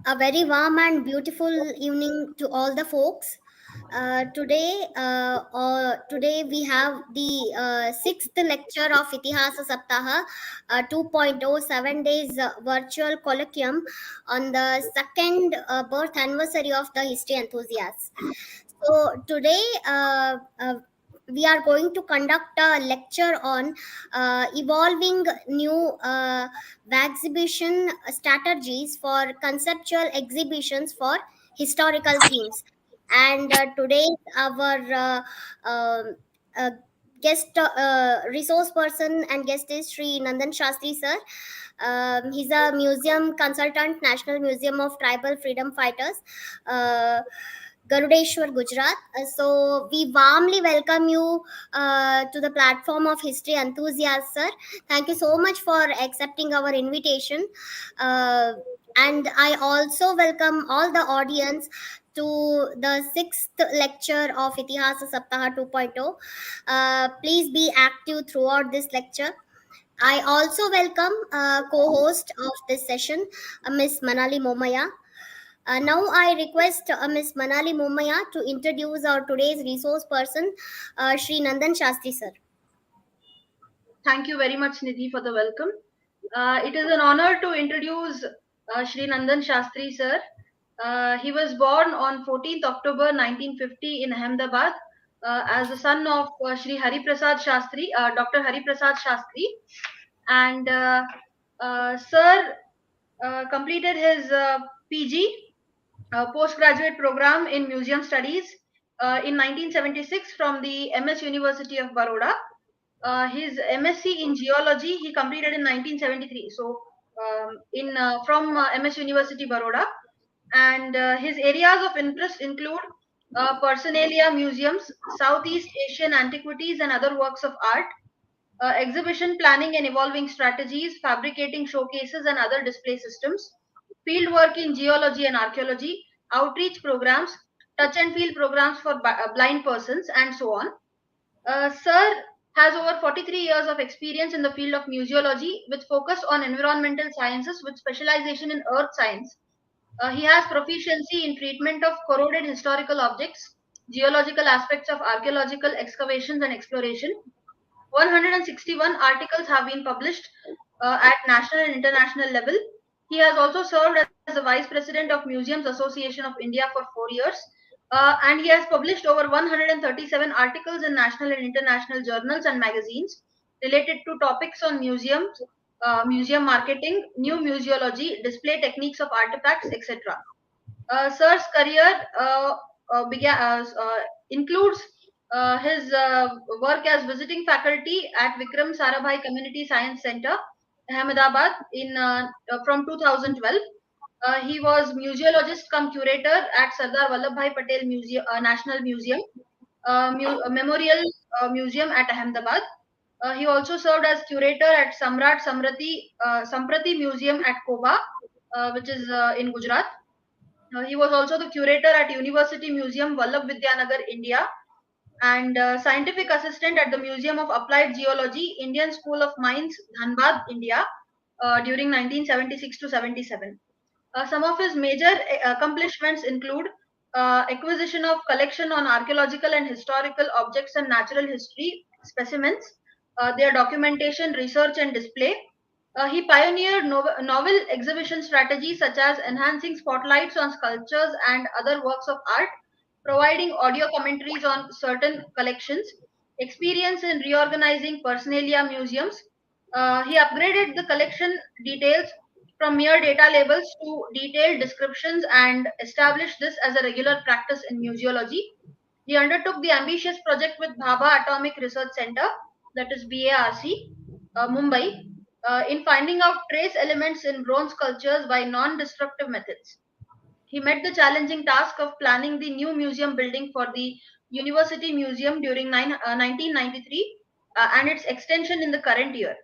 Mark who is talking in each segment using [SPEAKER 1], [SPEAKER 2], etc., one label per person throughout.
[SPEAKER 1] A very warm and beautiful evening to all the folks. Today we have the sixth lecture of Itihasa Saptaha 2.0 7 days virtual colloquium on the second birth anniversary of the history enthusiasts. So today we are going to conduct a lecture on evolving new exhibition strategies for conceptual exhibitions for historical themes. And today our uh, guest resource person and guest is Shri Nandan Shastri sir. He's a museum consultant, National Museum of Tribal Freedom Fighters. Uh, Garudeshwar, Gujarat. So we warmly welcome you to the platform of history enthusiasts, sir. Thank you so much for accepting our invitation. Uh, and I also welcome all the audience to the sixth lecture of Itihasa Saptaha 2.0. Please be active throughout this lecture. I also welcome co-host of this session, Miss Manali Momaya. Now I request Ms. Manali Momaya to introduce our today's resource person, Shri Nandan Shastri sir.
[SPEAKER 2] Thank you very much, Nidhi, for the welcome. It is an honor to introduce Shri Nandan Shastri, sir. He was born on 14th October 1950 in Ahmedabad as the son of Shri Hari Prasad Shastri, Dr. Hari Prasad Shastri. And sir completed his PG, postgraduate program in museum studies in 1976 from the MS University of Baroda. His MSc in geology he completed in 1973. So in from MS University Baroda, and his areas of interest include Personalia museums, Southeast Asian antiquities and other works of art, exhibition planning and evolving strategies, fabricating showcases and other display systems, field work in geology and archaeology, outreach programs, touch and feel programs for blind persons, and so on. Sir has over 43 years of experience in the field of museology with focus on environmental sciences with specialization in earth science. He has proficiency in treatment of corroded historical objects, geological aspects of archaeological excavations and exploration. 161 articles have been published at national and international level. He has also served as the Vice President of Museums Association of India for 4 years. And he has published over 137 articles in national and international journals and magazines related to topics on museums, museum marketing, new museology, display techniques of artifacts, etc. Sir's career includes his work as visiting faculty at Vikram Sarabhai Community Science Center, Ahmedabad, in from 2012. He was museologist cum curator at Sardar Vallabhbhai Patel Museum, National Museum, Memorial Museum at Ahmedabad. He also served as curator at Samprati Museum at Koba, which is in Gujarat. He was also the curator at University Museum, Vallabh Vidyanagar, India, and scientific assistant at the Museum of Applied Geology, Indian School of Mines, Dhanbad, India, during 1976 to 77. Some of his major accomplishments include acquisition of collection on archaeological and historical objects and natural history specimens, their documentation, research, and display. He pioneered novel exhibition strategies such as enhancing spotlights on sculptures and other works of art, providing audio commentaries on certain collections, experience in reorganizing personalia museums. He upgraded the collection details from mere data labels to detailed descriptions and established this as a regular practice in museology. He undertook the ambitious project with Bhabha Atomic Research Center, that is BARC, Mumbai, in finding out trace elements in bronze sculptures by non-destructive methods. He met the challenging task of planning the new museum building for the University Museum during 1993 and its extension in the current year.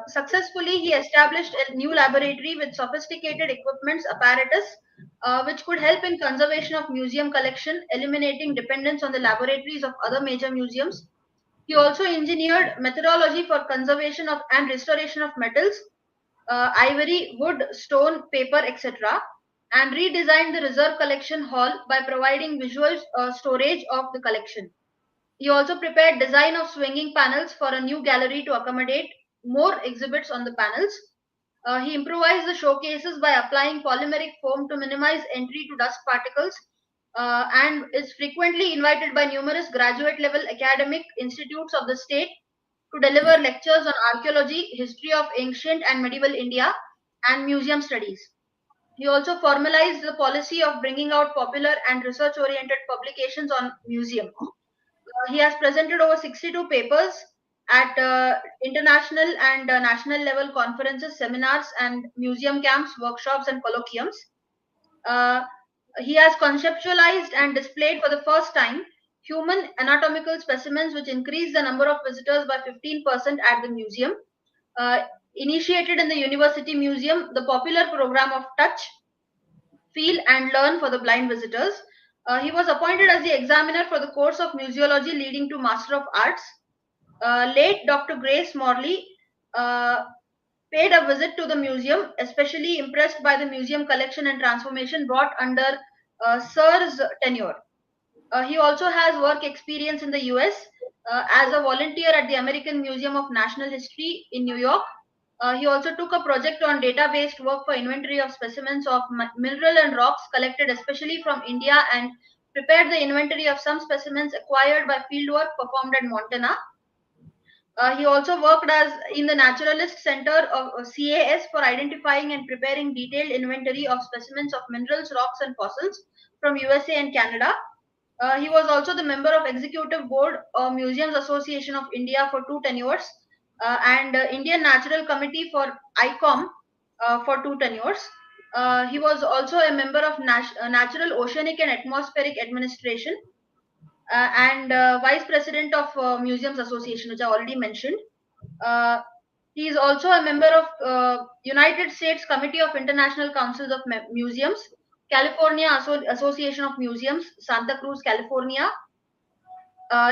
[SPEAKER 2] Successfully, he established a new laboratory with sophisticated equipments apparatus which could help in conservation of museum collection, eliminating dependence on the laboratories of other major museums. He also engineered methodology for conservation of and restoration of metals, ivory, wood, stone, paper, etc. and redesigned the reserve collection hall by providing visual storage of the collection. He also prepared design of swinging panels for a new gallery to accommodate more exhibits on the panels. He improvised the showcases by applying polymeric foam to minimize entry to dust particles, and is frequently invited by numerous graduate level academic institutes of the state to deliver lectures on archaeology, history of ancient and medieval India, and museum studies. He also formalized the policy of bringing out popular and research oriented publications on museum. He has presented over 62 papers at international and national level conferences, seminars, and museum camps, workshops, and colloquiums. Uh, he has conceptualized and displayed for the first time human anatomical specimens, which increased the number of visitors by 15% at the museum. Initiated in the University Museum, the popular program of Touch, Feel, and Learn for the blind visitors. He was appointed as the examiner for the course of museology leading to Master of Arts. Late Dr. Grace Morley uh, paid a visit to the museum, especially impressed by the museum collection and transformation brought under Sir's tenure. He also has work experience in the US as a volunteer at the American Museum of National History in New York. He also took a project on data-based work for inventory of specimens of mineral and rocks collected especially from India, and prepared the inventory of some specimens acquired by fieldwork performed at Montana. He also worked as in the Naturalist Center of CAS for identifying and preparing detailed inventory of specimens of minerals, rocks, and fossils from USA and Canada. He was also the member of Executive Board of Museums Association of India for 2 tenures, and Indian Natural Committee for ICOM for 2 tenures. He was also a member of Natural Oceanic and Atmospheric Administration, and vice president of Museums Association, which I already mentioned. Uh, he is also a member of United States Committee of International Councils of Museums, California Association of Museums, Santa Cruz, California,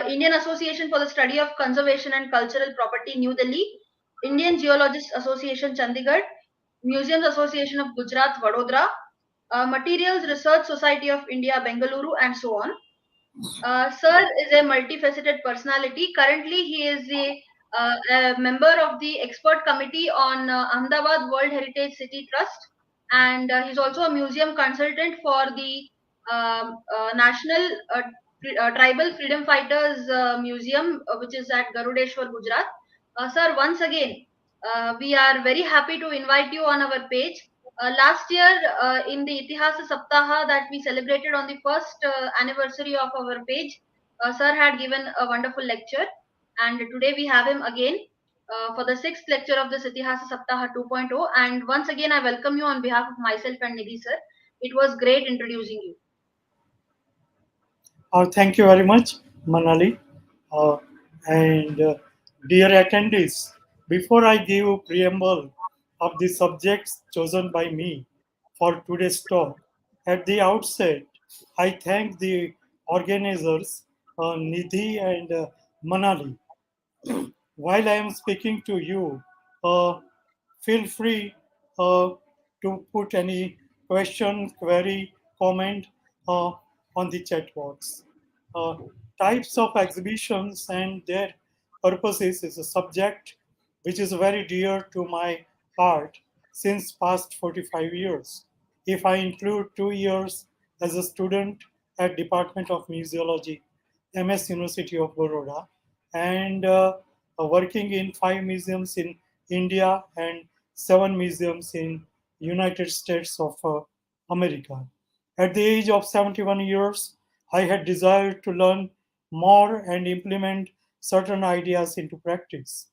[SPEAKER 2] Indian Association for the Study of Conservation and Cultural Property, New Delhi, Indian Geologists Association, Chandigarh, Museums Association of Gujarat, Vadodara, Materials Research Society of India, Bengaluru, and so on. Sir is a multifaceted personality. Currently, he is a member of the expert committee on Ahmedabad World Heritage City Trust, and he's also a museum consultant for the National Tribal Freedom Fighters Museum, which is at Garudeshwar, Gujarat. Sir, once again, we are very happy to invite you on our page. Last year, in the Itihasa Saptaha that we celebrated on the first anniversary of our page, Sir had given a wonderful lecture, and today we have him again for the sixth lecture of this Itihasa Saptaha 2.0. And once again, I welcome you on behalf of myself and Nidhi, sir. It was great introducing you.
[SPEAKER 3] Thank you very much, Manali. Uh, and dear attendees, before I give preamble of the subjects chosen by me for today's talk, at the outset, I thank the organizers, Nidhi and Manali. While I am speaking to you, feel free uh, to put any question, query, comment uh, on the chat box. Uh, Types of exhibitions and their purposes is a subject which is very dear to my heart since past 45 years. If I include 2 years as a student at Department of Museology, MS University of Baroda, and working in 5 museums in India and 7 museums in United States of America. At the age of 71 years, I had desired to learn more and implement certain ideas into practice.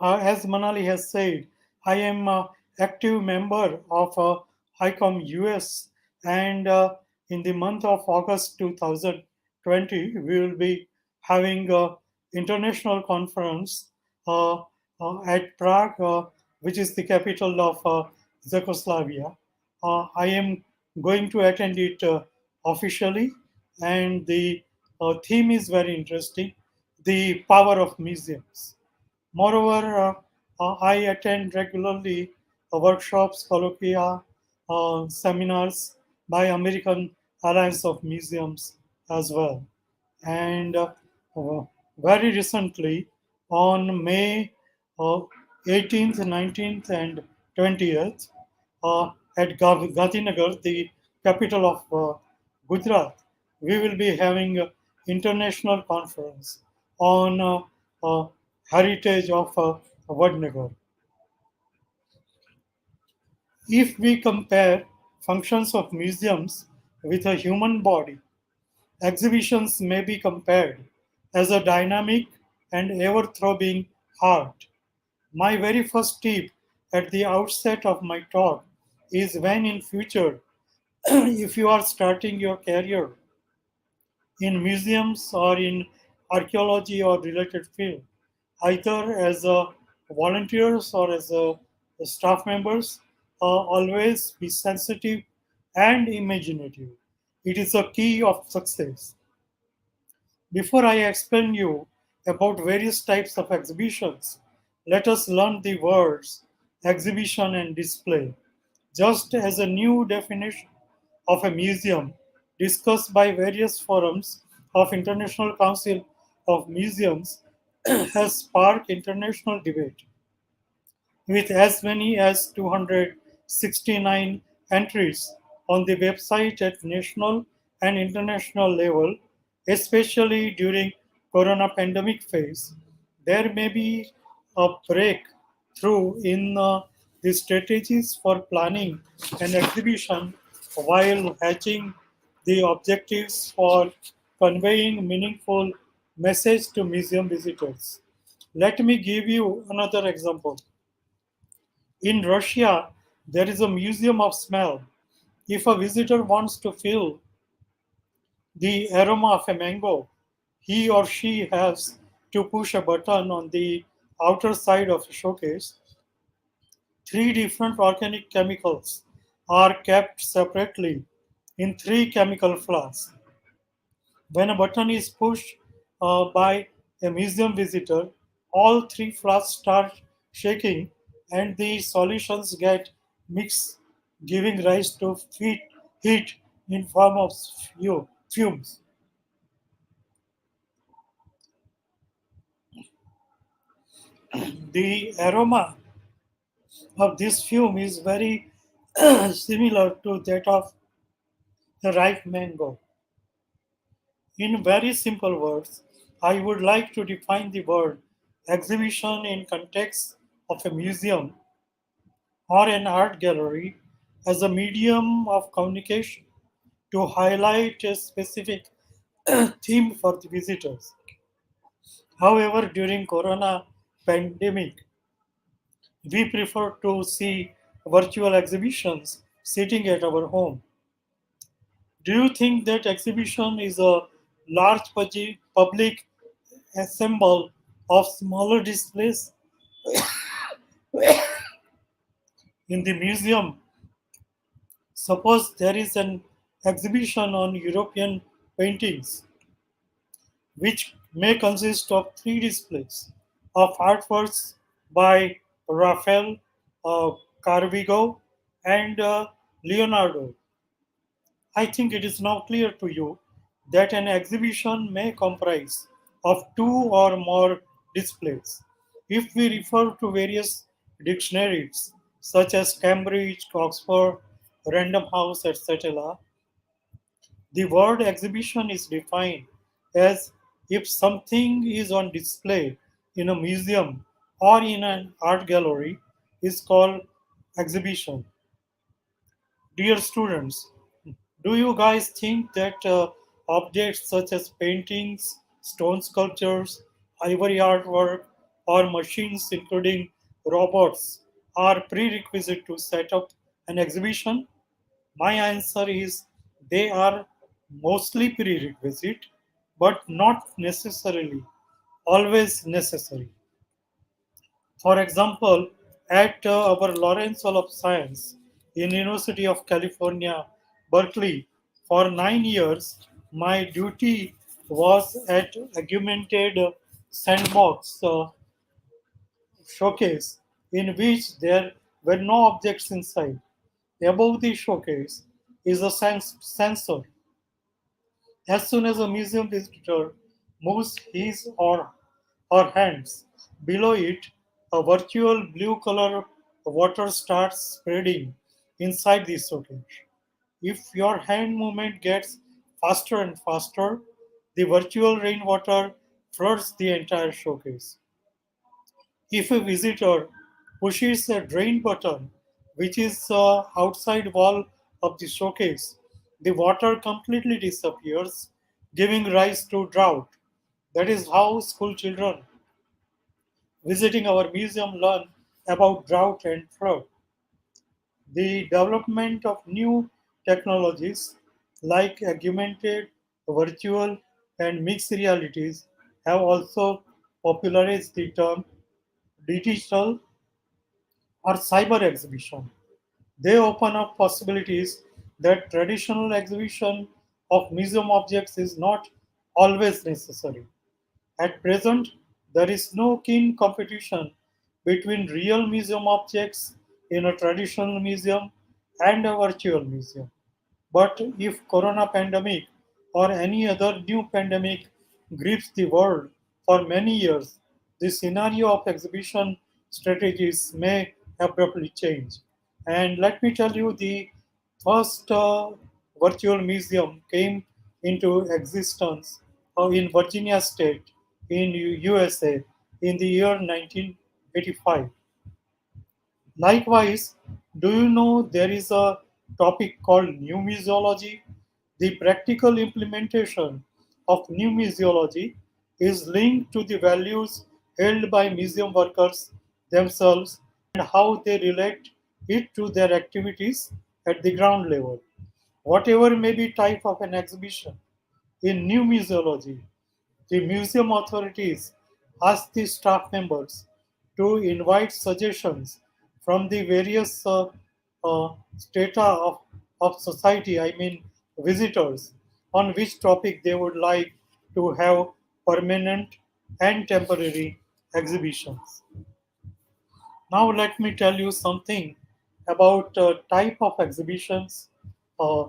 [SPEAKER 3] As Manali has said, I am an active member of ICOM US, and in the month of August 2020, we will be having an international conference at Prague, which is the capital of Czechoslovakia. I am going to attend it officially, and the theme is very interesting: the power of museums. Moreover, I attend regularly workshops, colloquia, seminars by American Alliance of Museums as well. And uh, very recently, on May uh, 18th, 19th, and 20th, at Gathinagar, the capital of Gujarat, we will be having an international conference on heritage of Vadnagar. If we compare functions of museums with a human body, exhibitions may be compared as a dynamic and ever throbbing heart. My very first tip at the outset of my talk is when in future, if you are starting your career in museums or in archaeology or related field, either as a volunteers or as a staff members, always be sensitive and imaginative. It is a key of success. Before I explain you about various types of exhibitions, let us learn the words exhibition and display. Just as a new definition of a museum discussed by various forums of International Council of Museums has sparked international debate with as many as 269 entries on the website at national and international level, especially during corona pandemic phase. There may be a breakthrough in the strategies for planning an exhibition while hatching the objectives for conveying meaningful message to museum visitors. Let me give you another example. In Russia, there is a museum of smell. If a visitor wants to feel the aroma of a mango, he or she has to push a button on the outer side of a showcase. Three different organic chemicals are kept separately in three chemical flasks. When a button is pushed by a museum visitor, all three flasks start shaking and the solutions get mixed, giving rise to heat in form of fumes. The aroma of this fume is very similar to that of the ripe mango. In very simple words, I would like to define the word exhibition in context of a museum or an art gallery as a medium of communication to highlight a specific theme for the visitors. However, during corona pandemic, we prefer to see virtual exhibitions sitting at our home. Do you think that exhibition is a large public assemble of smaller displays in the museum? Suppose there is an exhibition on European paintings, which may consist of three displays of artworks by Raphael, uh, Carvigo, and Leonardo. I think it is now clear to you that an exhibition may comprise of two or more displays. If we refer to various dictionaries such as Cambridge, Oxford, Random House, etc., the word exhibition is defined as if something is on display in a museum or in an art gallery is called exhibition. Dear students, do you guys think that objects such as paintings, stone sculptures, ivory artwork, or machines, including robots, are prerequisite to set up an exhibition? My answer is they are mostly prerequisite, but not necessarily always necessary. For example, at our Lawrence Hall of Science in University of California, Berkeley, for 9 years, my duty was at augmented sandbox showcase in which there were no objects inside. Above the showcase is a sensor. As soon as a museum visitor moves his or her hands below it, a virtual blue color water starts spreading inside the showcase. If your hand movement gets faster and faster, the virtual rainwater floods the entire showcase. If a visitor pushes a drain button, which is the outside wall of the showcase, the water completely disappears, giving rise to drought. That is how school children visiting our museum learn about drought and flood. The development of new technologies like augmented, virtual, and mixed realities have also popularized the term digital or cyber exhibition. They open up possibilities that traditional exhibition of museum objects is not always necessary. At present, there is no keen competition between real museum objects in a traditional museum and a virtual museum. But if corona pandemic or any other new pandemic grips the world for many years, the scenario of exhibition strategies may abruptly change. And let me tell you, the first virtual museum came into existence in Virginia State in USA in the year 1985. Likewise, do you know there is a topic called new museology? The practical implementation of new museology is linked to the values held by museum workers themselves and how they relate it to their activities at the ground level. Whatever may be type of an exhibition, in new museology, the museum authorities ask the staff members to invite suggestions from the various strata of society, I mean visitors, on which topic they would like to have permanent and temporary exhibitions. Now, let me tell you something about type of exhibitions uh,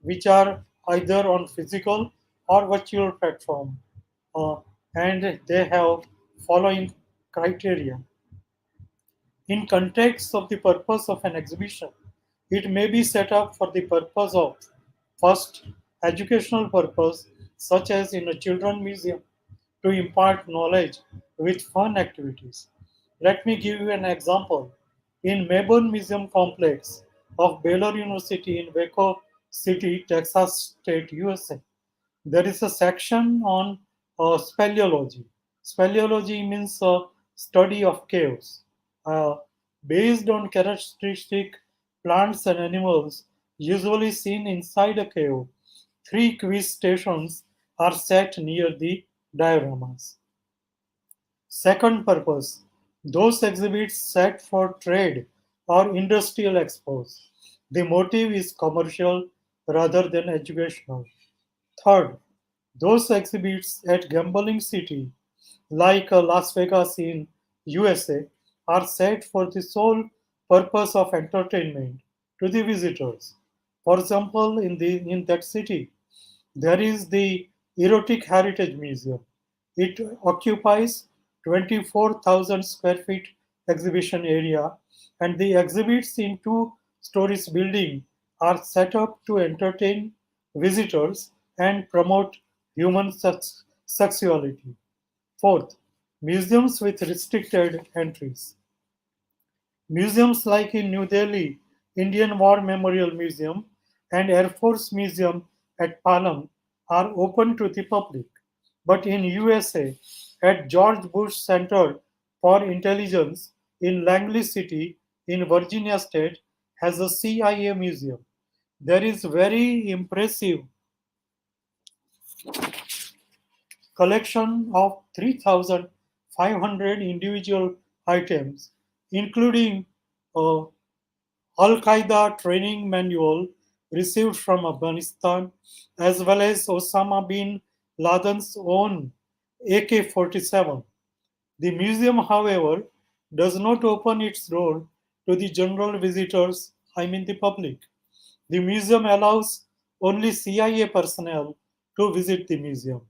[SPEAKER 3] which are either on physical or virtual platform, uh, and they have following criteria. In context of the purpose of an exhibition, it may be set up for the purpose of first educational purpose, such as in a children museum, to impart knowledge with fun activities. Let me give you an example. In Melbourne Museum Complex of Baylor University in Waco City, Texas State, USA, there is a section on speleology. Speleology means study of caves. Uh, Based on characteristic plants and animals usually seen inside a cave, three quiz stations are set near the dioramas. Second purpose, those exhibits set for trade or industrial expos. The motive is commercial rather than educational. Third, those exhibits at Gambling City, like Las Vegas in USA, are set for the sole purpose of entertainment to the visitors. For example, in that city, there is the Erotic Heritage Museum. It occupies 24,000 square feet exhibition area, and the exhibits in two stories building are set up to entertain visitors and promote human sexuality. Fourth, museums with restricted entries. Museums like in New Delhi, Indian War Memorial Museum and Air Force Museum at Palam are open to the public. But in USA, at George Bush Center for Intelligence in Langley City in Virginia State has a CIA museum. There is very impressive collection of 3,500 individual items, including a Al Qaeda training manual received from Afghanistan, as well as Osama bin Laden's own AK 47. The museum, however, does not open its door to the general visitors, I mean the public. The museum allows only CIA personnel to visit the museum.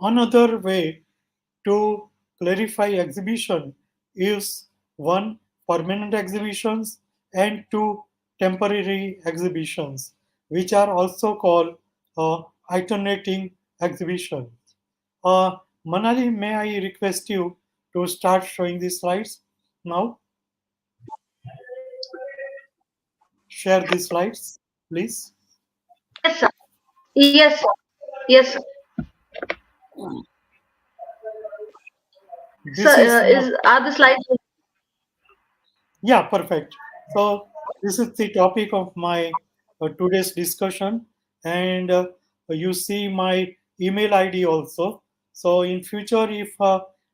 [SPEAKER 3] Another way to clarify exhibition is one, permanent exhibitions, and two, temporary exhibitions, which are also called alternating exhibitions. Uh, Manali, may I request you to start showing the slides now? Share the slides, please.
[SPEAKER 2] Yes, sir. Yes, sir. Yes, sir.
[SPEAKER 3] This
[SPEAKER 2] Sir,
[SPEAKER 3] is
[SPEAKER 2] is are the slides?
[SPEAKER 3] Yeah, perfect. So this is the topic of my today's discussion, and you see my email ID also. So in future, if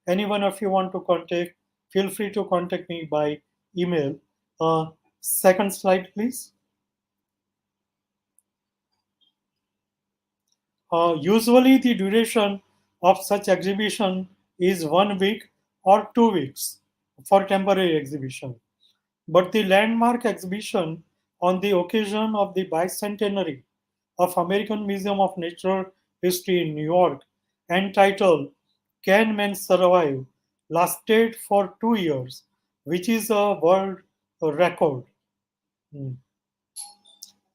[SPEAKER 3] any one of you want to contact, feel free to contact me by email. Uh, Second slide, please. Usually, the duration of such exhibition is 1 week or 2 weeks for temporary exhibition. But the landmark exhibition on the occasion of the bicentenary of American Museum of Natural History in New York, entitled Can Men Survive, lasted for 2 years, which is a world record. Hmm.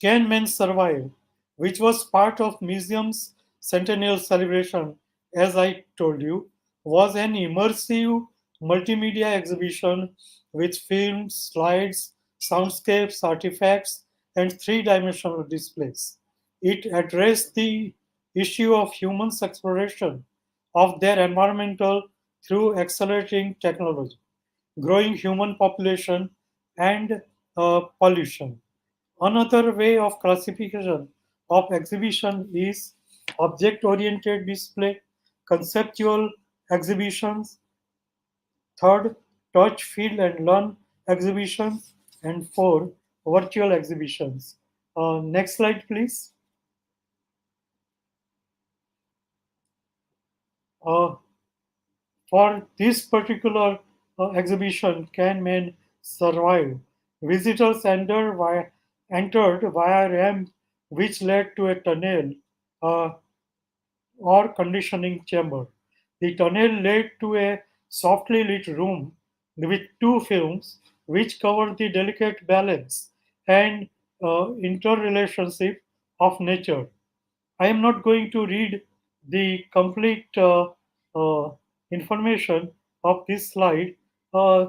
[SPEAKER 3] Can Men Survive, which was part of museum's centennial celebration, as I told you, was an immersive multimedia exhibition with films, slides, soundscapes, artifacts, and three-dimensional displays. It addressed the issue of humans' exploration of their environmental through accelerating technology, growing human population, and pollution. Another way of classification of exhibition is object-oriented display, conceptual exhibitions, third, touch, feel and learn exhibitions, and four, virtual exhibitions. Next slide, please. Uh, for this particular exhibition, Can Men Survive? Visitors entered via ramp which led to a tunnel uh, or conditioning chamber. The tunnel led to a softly lit room with two films which covered the delicate balance and interrelationship of nature. I am not going to read the complete uh, information of this slide uh,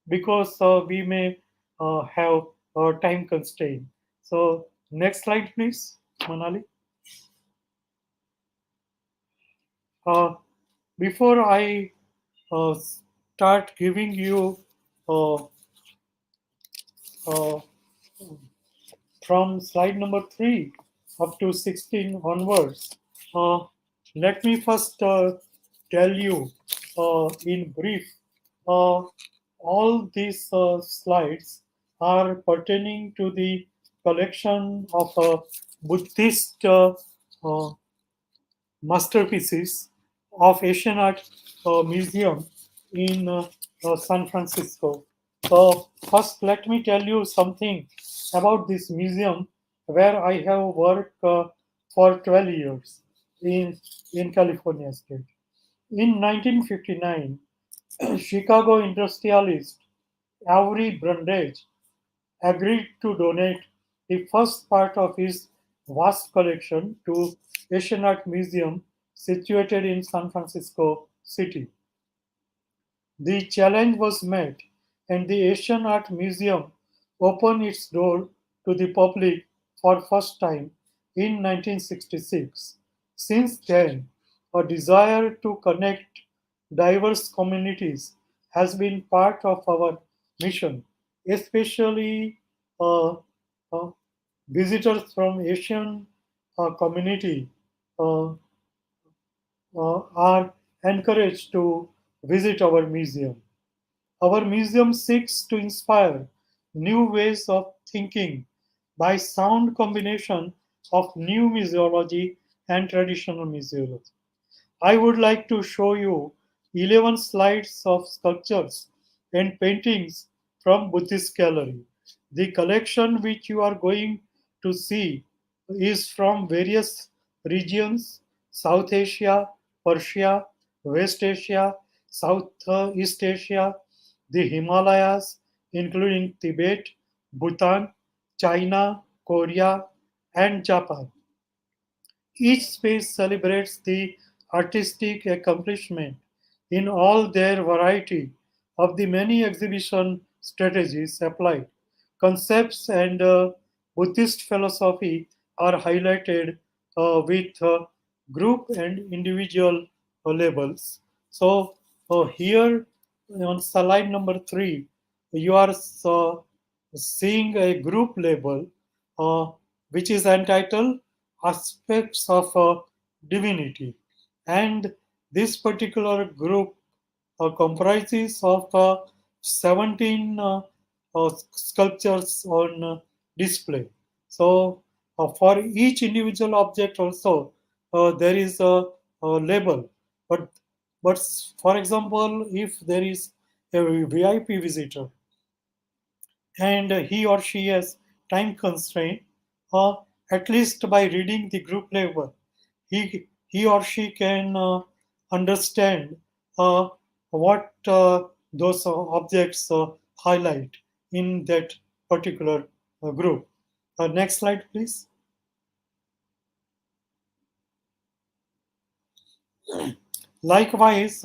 [SPEAKER 3] because we may have time constraint. So, next slide, please, Manali. Uh, Before I start giving you uh, uh, from slide number 3 up to 16 onwards, uh, let me first tell you in brief uh, all these slides are pertaining to the collection of Buddhist uh, masterpieces of Asian Art Museum in San Francisco. So first, let me tell you something about this museum where I have worked for 12 years in California state. In 1959, Chicago industrialist Avery Brundage agreed to donate the first part of his vast collection to Asian Art Museum situated in San Francisco City. The challenge was met, and the Asian Art Museum opened its door to the public for first time in 1966. Since then, a desire to connect diverse communities has been part of our mission, especially uh, uh, visitors from Asian community uh, are encouraged to visit our museum. Our museum seeks to inspire new ways of thinking by sound combination of new museology and traditional museology. I would like to show you 11 slides of sculptures and paintings from Buddhist gallery. The collection which you are going to see is from various regions: South Asia, Persia, West Asia, Southeast Asia, the Himalayas, including Tibet, Bhutan, China, Korea, and Japan. Each space celebrates the artistic accomplishment in all their variety of the many exhibition strategies applied. Concepts and Buddhist philosophy are highlighted with group and individual labels. So here on slide number 3, you are seeing a group label uh, which is entitled Aspects of Divinity. And this particular group comprises of 17 sculptures on display. So, for each individual object also, there is a label. But, but for example, if there is a VIP visitor and he or she has time constraint, at least by reading the group label, he or she can understand uh, what those objects highlight in that particular group. Next slide, please. Likewise,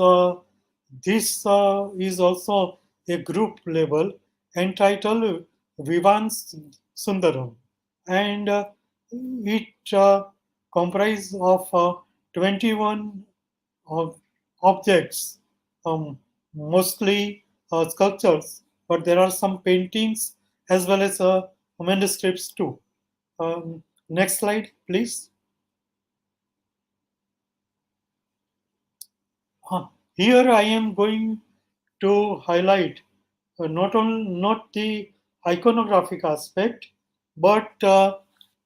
[SPEAKER 3] this is also a group label entitled Vivan Sundaram, and it comprises of 21 of objects, mostly sculptures, but there are some paintings as well as manuscripts too. Next slide, please. Here I am going to highlight not the iconographic aspect, but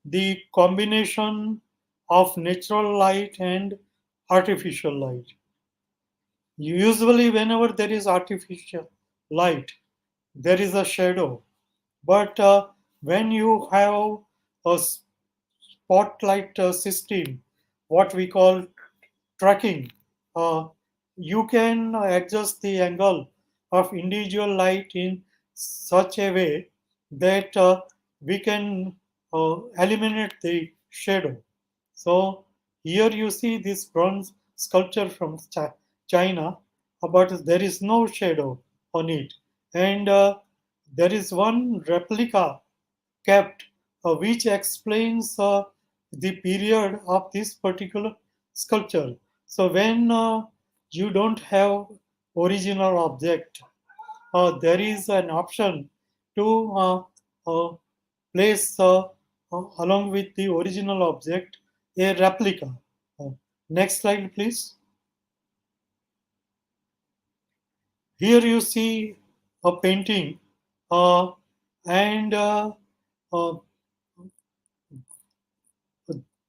[SPEAKER 3] the combination of natural light and artificial light. Usually, whenever there is artificial light, there is a shadow. But when you have a spotlight system, what we call tracking, uh, you can adjust the angle of individual light in such a way that we can eliminate the shadow. So here you see this bronze sculpture from China, but there is no shadow on it, and there is one replica kept, which explains the period of this particular sculpture. So when you don't have original object, there is an option to uh, place along with the original object a replica. Uh, Next slide, please. Here you see a painting, uh, and uh,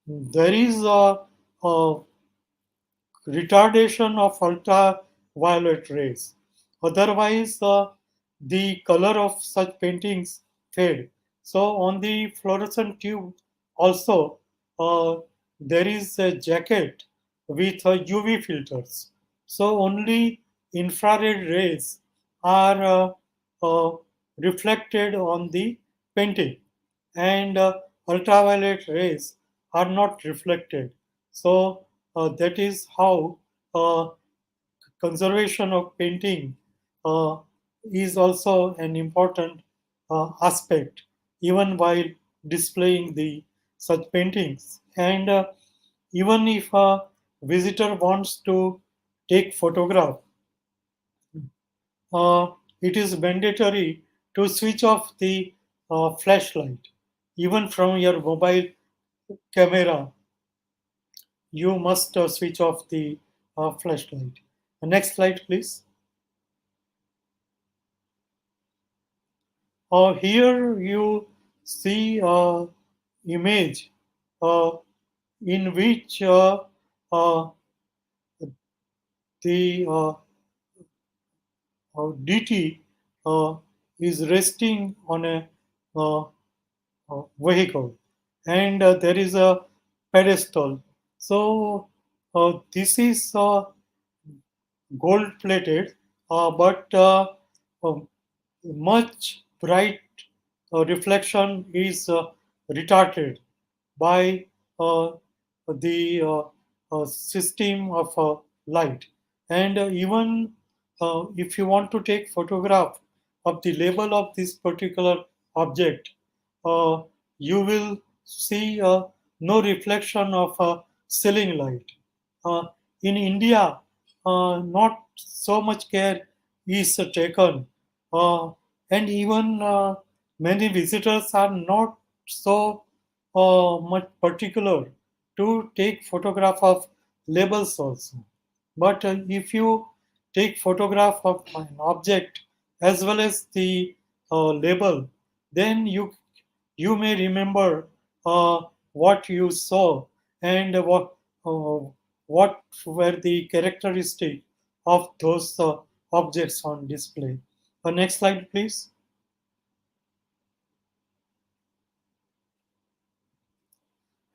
[SPEAKER 3] there is a retardation of ultraviolet rays. Otherwise, the color of such paintings fade. So, on the fluorescent tube, also there is a jacket with UV filters. So, only infrared rays are reflected on the painting, and ultraviolet rays are not reflected. So, that is how conservation of painting uh, is also an important aspect, even while displaying the such paintings. And even if a visitor wants to take photograph, uh, it is mandatory to switch off the flashlight. Even from your mobile camera, you must switch off the flashlight. Next slide, please. Here you see image uh, in which the deity uh, is resting on a vehicle, and there is a pedestal. So this is gold plated, but um, much bright reflection is retarded by the system of light. And even if you want to take photograph of the label of this particular object, uh, you will see no reflection of ceiling light. uh, in India, not so much care is taken, uh, and even many visitors are not so much particular to take photograph of labels also. But if you take photograph of an object as well as the label, then you may remember what you saw and uh, what were the characteristics of those objects on display. Next slide, please.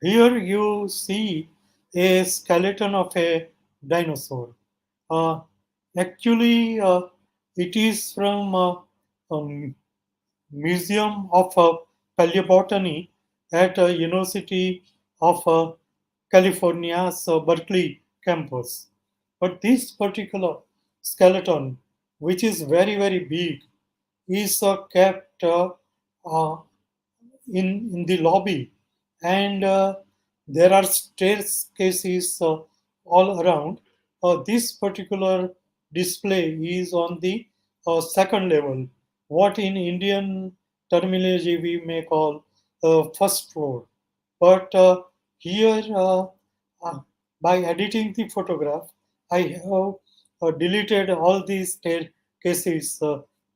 [SPEAKER 3] Here you see a skeleton of a dinosaur. Uh, Actually, it is from um, Museum of Paleobotany at University of California's Berkeley campus. But this particular skeleton, which is very very big, is kept uh, in the lobby, and there are staircases all around. This particular display is on the second level, what in Indian terminology we may call first floor. But here, uh, by editing the photograph, I have deleted all these staircases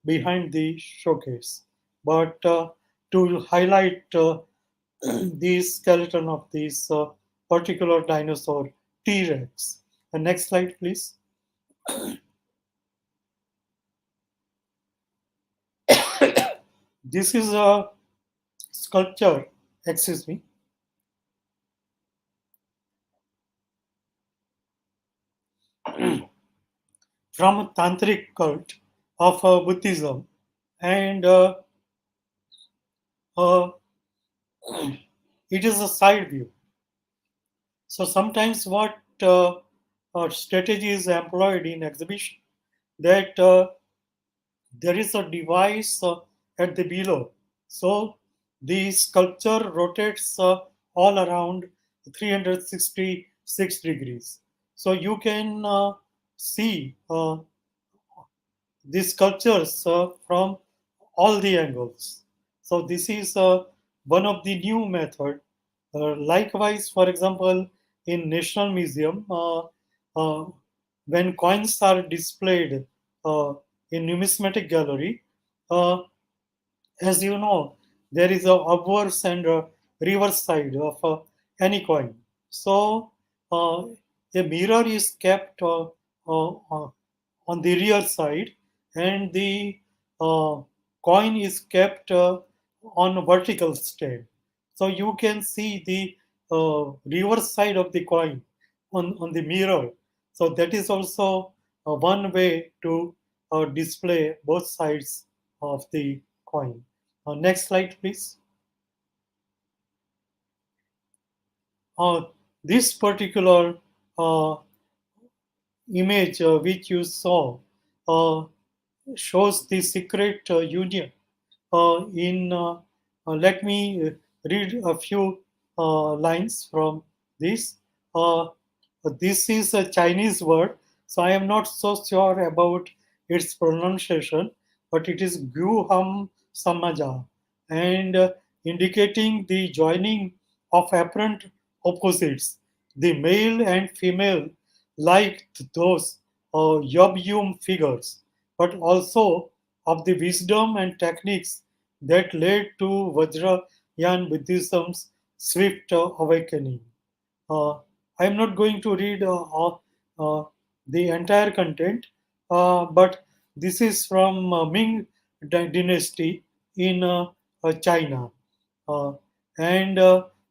[SPEAKER 3] behind the showcase. But to highlight the skeleton of this particular dinosaur, T Rex. Next slide, please. This is a sculpture, excuse me, from a tantric cult of Buddhism, and uh, it is a side view. So sometimes what strategy is employed in exhibition, that there is a device at the below. So the sculpture rotates all around 366 degrees. So you can see these sculptures from all the angles. So this is one of the new method. Likewise, for example, in National Museum, uh, when coins are displayed uh, in numismatic gallery, uh, as you know, there is a obverse and a reverse side of any coin. So a mirror is kept on the rear side, and the uh, coin is kept on a vertical stand. So you can see the reverse side of the coin on the mirror. So that is also one way to display both sides of the coin. Next slide, please. Uh, this particular uh, image which you saw uh, shows the secret union. Let me read a few lines from this. Uh, this is a Chinese word, so I am not so sure about its pronunciation, but it is Gu Ham Samaja, and indicating the joining of apparent opposites, the male and female, like those Yob figures, but also of the wisdom and techniques that led to Vajrayana Buddhism's swift awakening. Uh, I am not going to read uh, the entire content, but this is from Ming dynasty in China. Uh, and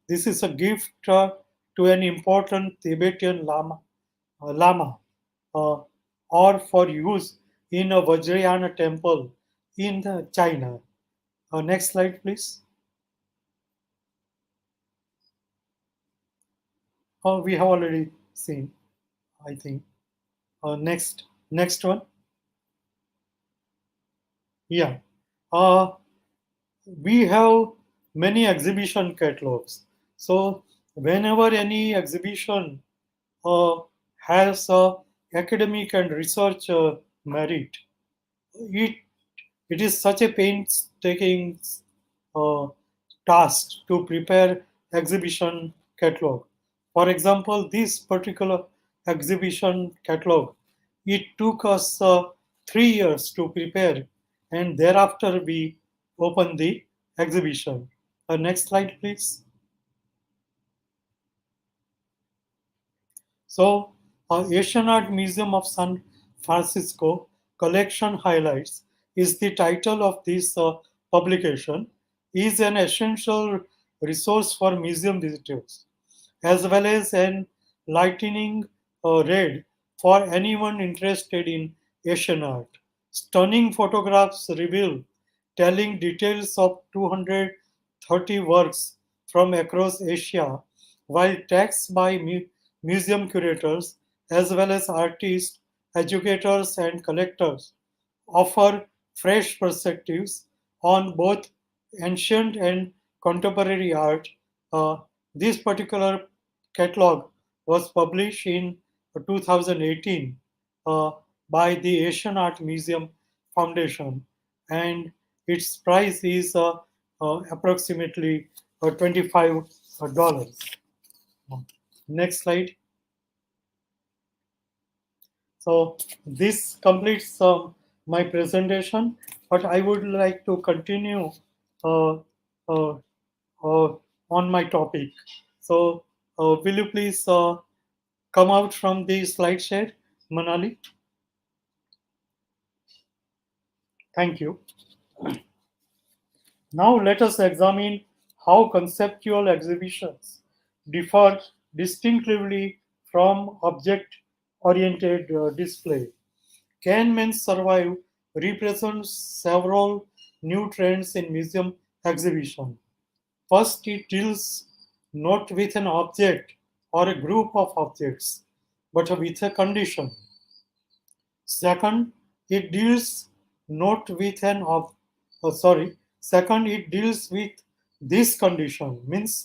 [SPEAKER 3] this is a gift to an important Tibetan lama uh, or for use in a Vajrayana temple in China. Next slide, please. We have already seen, I think. Next one. Yeah. Uh, we have many exhibition catalogs. So whenever any exhibition uh, has academic and research merit, it it is such a painstaking uh, task to prepare exhibition catalog. For example, this particular exhibition catalog, it took us 3 years to prepare, and thereafter we opened the exhibition. Next slide, please. So, Asian Art Museum of San Francisco Collection Highlights is the title of this publication. Is an essential resource for museum visitors, as well as an lightning read for anyone interested in Asian art. Stunning photographs reveal telling details of 230 works from across Asia, while texts by museum curators as well as artists, educators, and collectors offer fresh perspectives on both ancient and contemporary art. Uh, this particular catalog was published in 2018 uh, by the Asian Art Museum Foundation, and its price is approximately $25. Next slide. So this completes my presentation, but I would like to continue uh, uh, uh, on my topic. So will you please come out from the slide share, Manali? Thank you. Now let us examine how conceptual exhibitions differ distinctively from object-oriented display. Can Men Survive represents several new trends in museum exhibition. First, it deals not with an object or a group of objects, but with a condition. Second, it deals not with an sorry. Second, it deals with this condition, means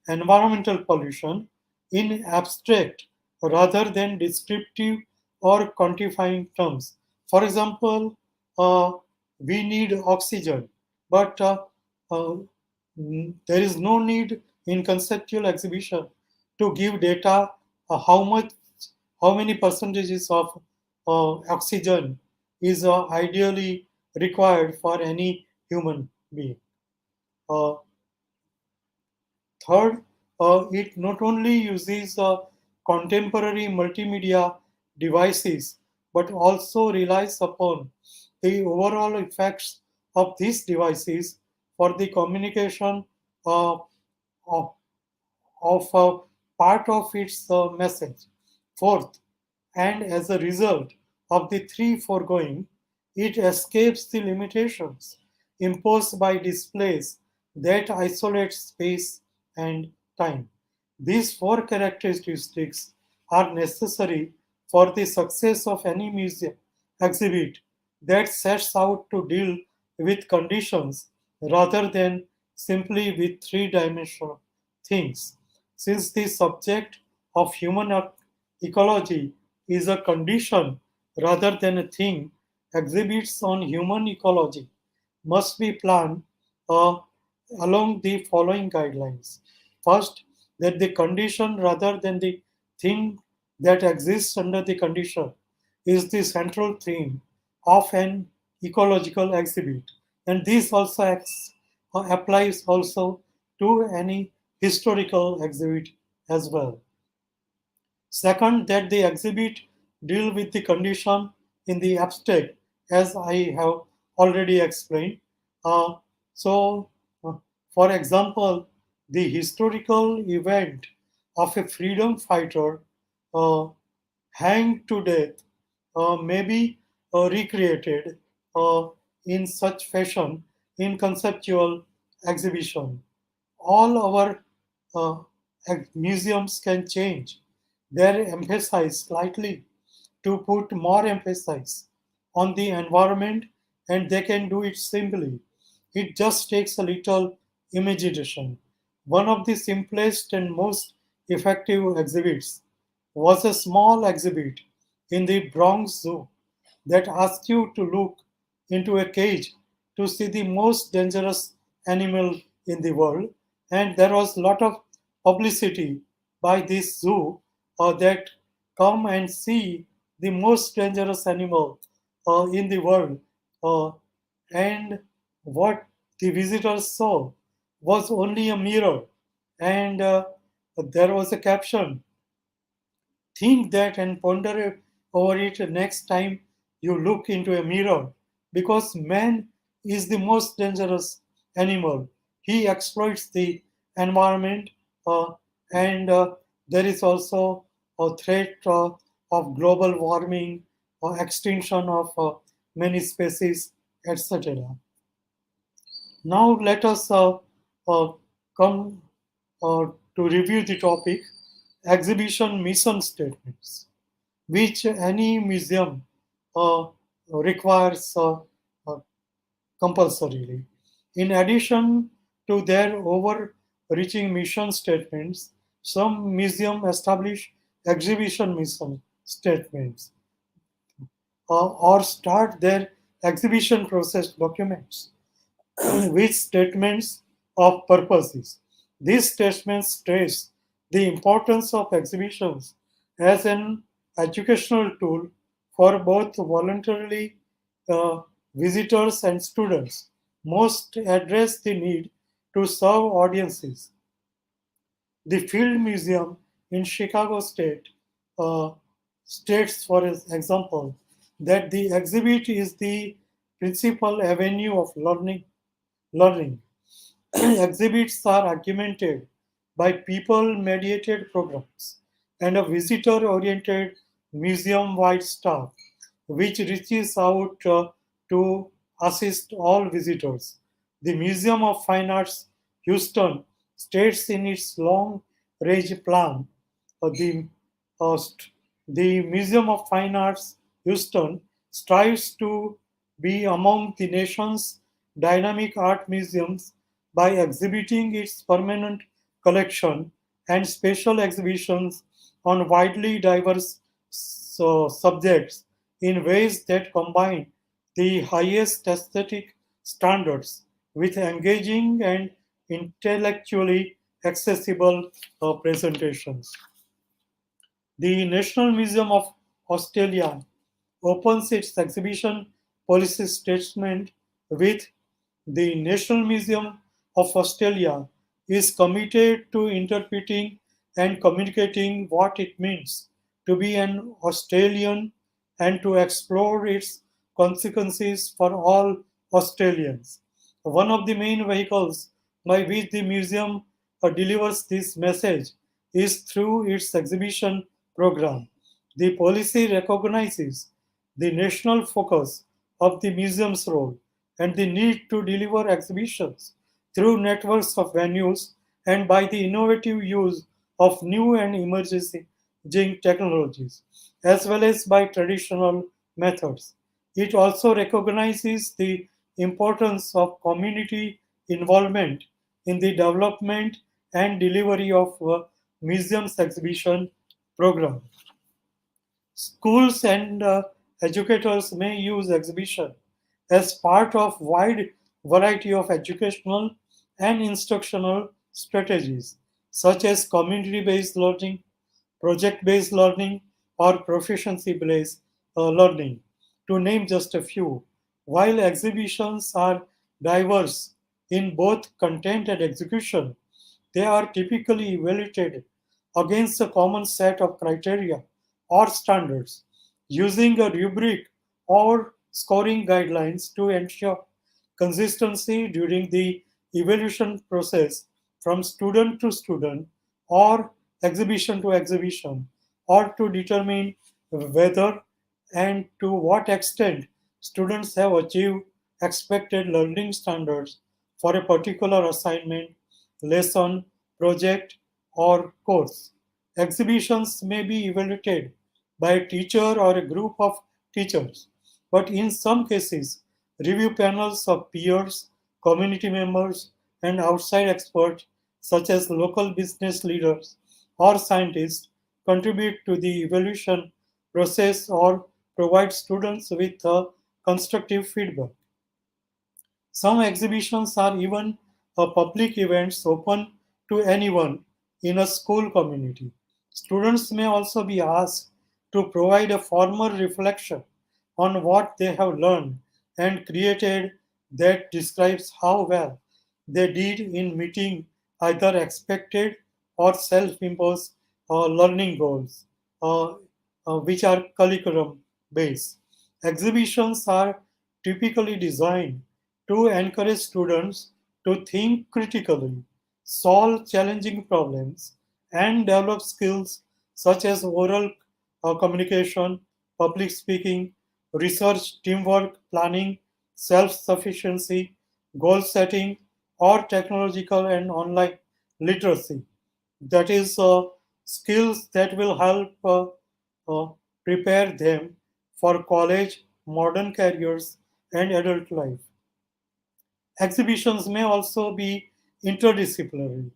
[SPEAKER 3] environmental pollution in abstract rather than descriptive or quantifying terms. For example, uh, we need oxygen, but uh, there is no need in conceptual exhibition to give data how many percentages of oxygen is ideally required for any human being. Uh, Third, it not only uses contemporary multimedia devices but also relies upon the overall effects of these devices for the communication uh, of of a part of its message. Fourth, and as a result of the three foregoing, it escapes the limitations imposed by displays that isolate space and time. These four characteristics are necessary for the success of any museum exhibit that sets out to deal with conditions rather than simply with three-dimensional things. Since the subject of human ecology is a condition rather than a thing, exhibits on human ecology must be planned uh, along the following guidelines. First, that the condition rather than the thing that exists under the condition is the central theme of an ecological exhibit, and this also applies also to any historical exhibit as well. Second, that the exhibit deal with the condition in the abstract, as I have already explained. Uh, so, uh, for example, the historical event of a freedom fighter uh, hanged to death may be recreated uh, in such fashion in conceptual exhibition. All our uh, museums can change their emphasis slightly to put more emphasis on the environment, and they can do it simply. It just takes a little imagination. One of the simplest and most effective exhibits was a small exhibit in the Bronx Zoo that asked you to look into a cage to see the most dangerous animal in the world. And there was a lot of publicity by this zoo that come and see the most dangerous animal in the world. Uh, and what the visitors saw was only a mirror. And there was a caption: think that and ponder over it next time you look into a mirror, because man is the most dangerous animal. He exploits the environment, uh, and there is also a threat of global warming, extinction of many species, etc. Now let us uh, come to review the topic: exhibition mission statements, which any museum uh, requires compulsorily. In addition to their overreaching mission statements, some museums establish exhibition mission statements or start their exhibition process documents with statements of purposes. These statements stress the importance of exhibitions as an educational tool for both voluntarily uh, visitors and students. Most address the need to serve audiences. The Field Museum in Chicago State uh, states, for example, that the exhibit is the principal avenue of learning. Exhibits are augmented by people mediated programs and a visitor oriented museum wide staff which reaches out to assist all visitors. The Museum of Fine Arts Houston states in its long range plan uh, the, st- the Museum of Fine Arts Houston strives to be among the nation's dynamic art museums by exhibiting its permanent collection and special exhibitions on widely diverse subjects in ways that combine the highest aesthetic standards with engaging and intellectually accessible presentations. The National Museum of Australia opens its exhibition policy statement with: the National Museum of Australia is committed to interpreting and communicating what it means to be an Australian and to explore its consequences for all Australians. One of the main vehicles by which the museum delivers this message is through its exhibition program. The policy recognizes the national focus of the museum's role and the need to deliver exhibitions through networks of venues and by the innovative use of new and emerging technologies, as well as by traditional methods. It also recognizes the importance of community involvement in the development and delivery of museums exhibition program. Schools and educators may use exhibition as part of wide variety of educational and instructional strategies such as community-based learning, project-based learning, or proficiency-based learning, to name just a few. While exhibitions are diverse in both content and execution, they are typically evaluated against a common set of criteria or standards using a rubric or scoring guidelines to ensure consistency during the evaluation process from student to student or exhibition to exhibition, or to determine whether and to what extent students have achieved expected learning standards for a particular assignment, lesson, project, or course. Exhibitions may be evaluated by a teacher or a group of teachers, but in some cases, review panels of peers, community members, and outside experts, such as local business leaders or scientists, contribute to the evaluation process or provide students with constructive feedback. Some exhibitions are even public events open to anyone in a school community. Students may also be asked to provide a formal reflection on what they have learned and created that describes how well they did in meeting either expected or self imposed learning goals, uh, which are curriculum based. Exhibitions are typically designed to encourage students to think critically, solve challenging problems, and develop skills such as oral communication, public speaking, research, teamwork, planning, self sufficiency, goal setting, or technological and online literacy. That is, skills that will help uh, prepare them for college, modern careers, and adult life. Exhibitions may also be interdisciplinary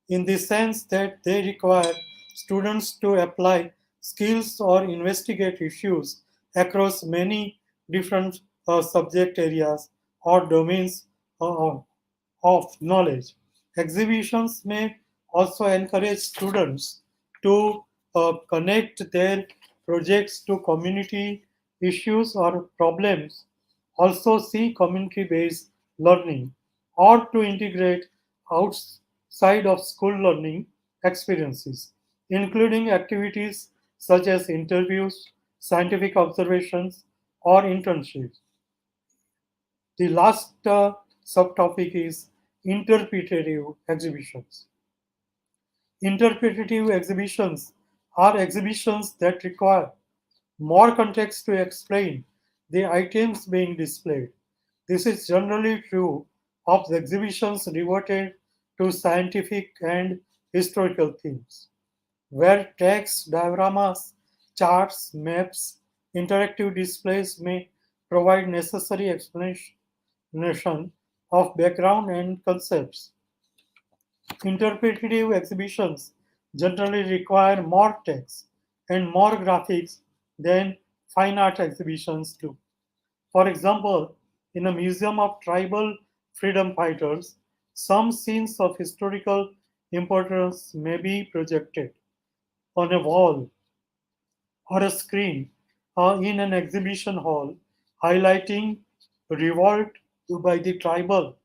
[SPEAKER 3] in the sense that they require students to apply skills or investigate issues across many different subject areas or domains uh, of knowledge. Exhibitions may also encourage students to connect their projects to community issues or problems, also see community based learning, or to integrate outside of school learning experiences, including activities such as interviews, scientific observations, or internships. The last subtopic is interpretative exhibitions. Interpretative exhibitions are exhibitions that require more context to explain the items being displayed. This is generally true of the exhibitions devoted to scientific and historical themes, where text, dioramas, charts, maps, interactive displays may provide necessary explanation of background and concepts. Interpretative exhibitions generally require more text and more graphics than fine art exhibitions do. For example, in a museum of tribal freedom fighters, some scenes of historical importance may be projected on a wall or a screen in an exhibition hall, highlighting revolt by the tribal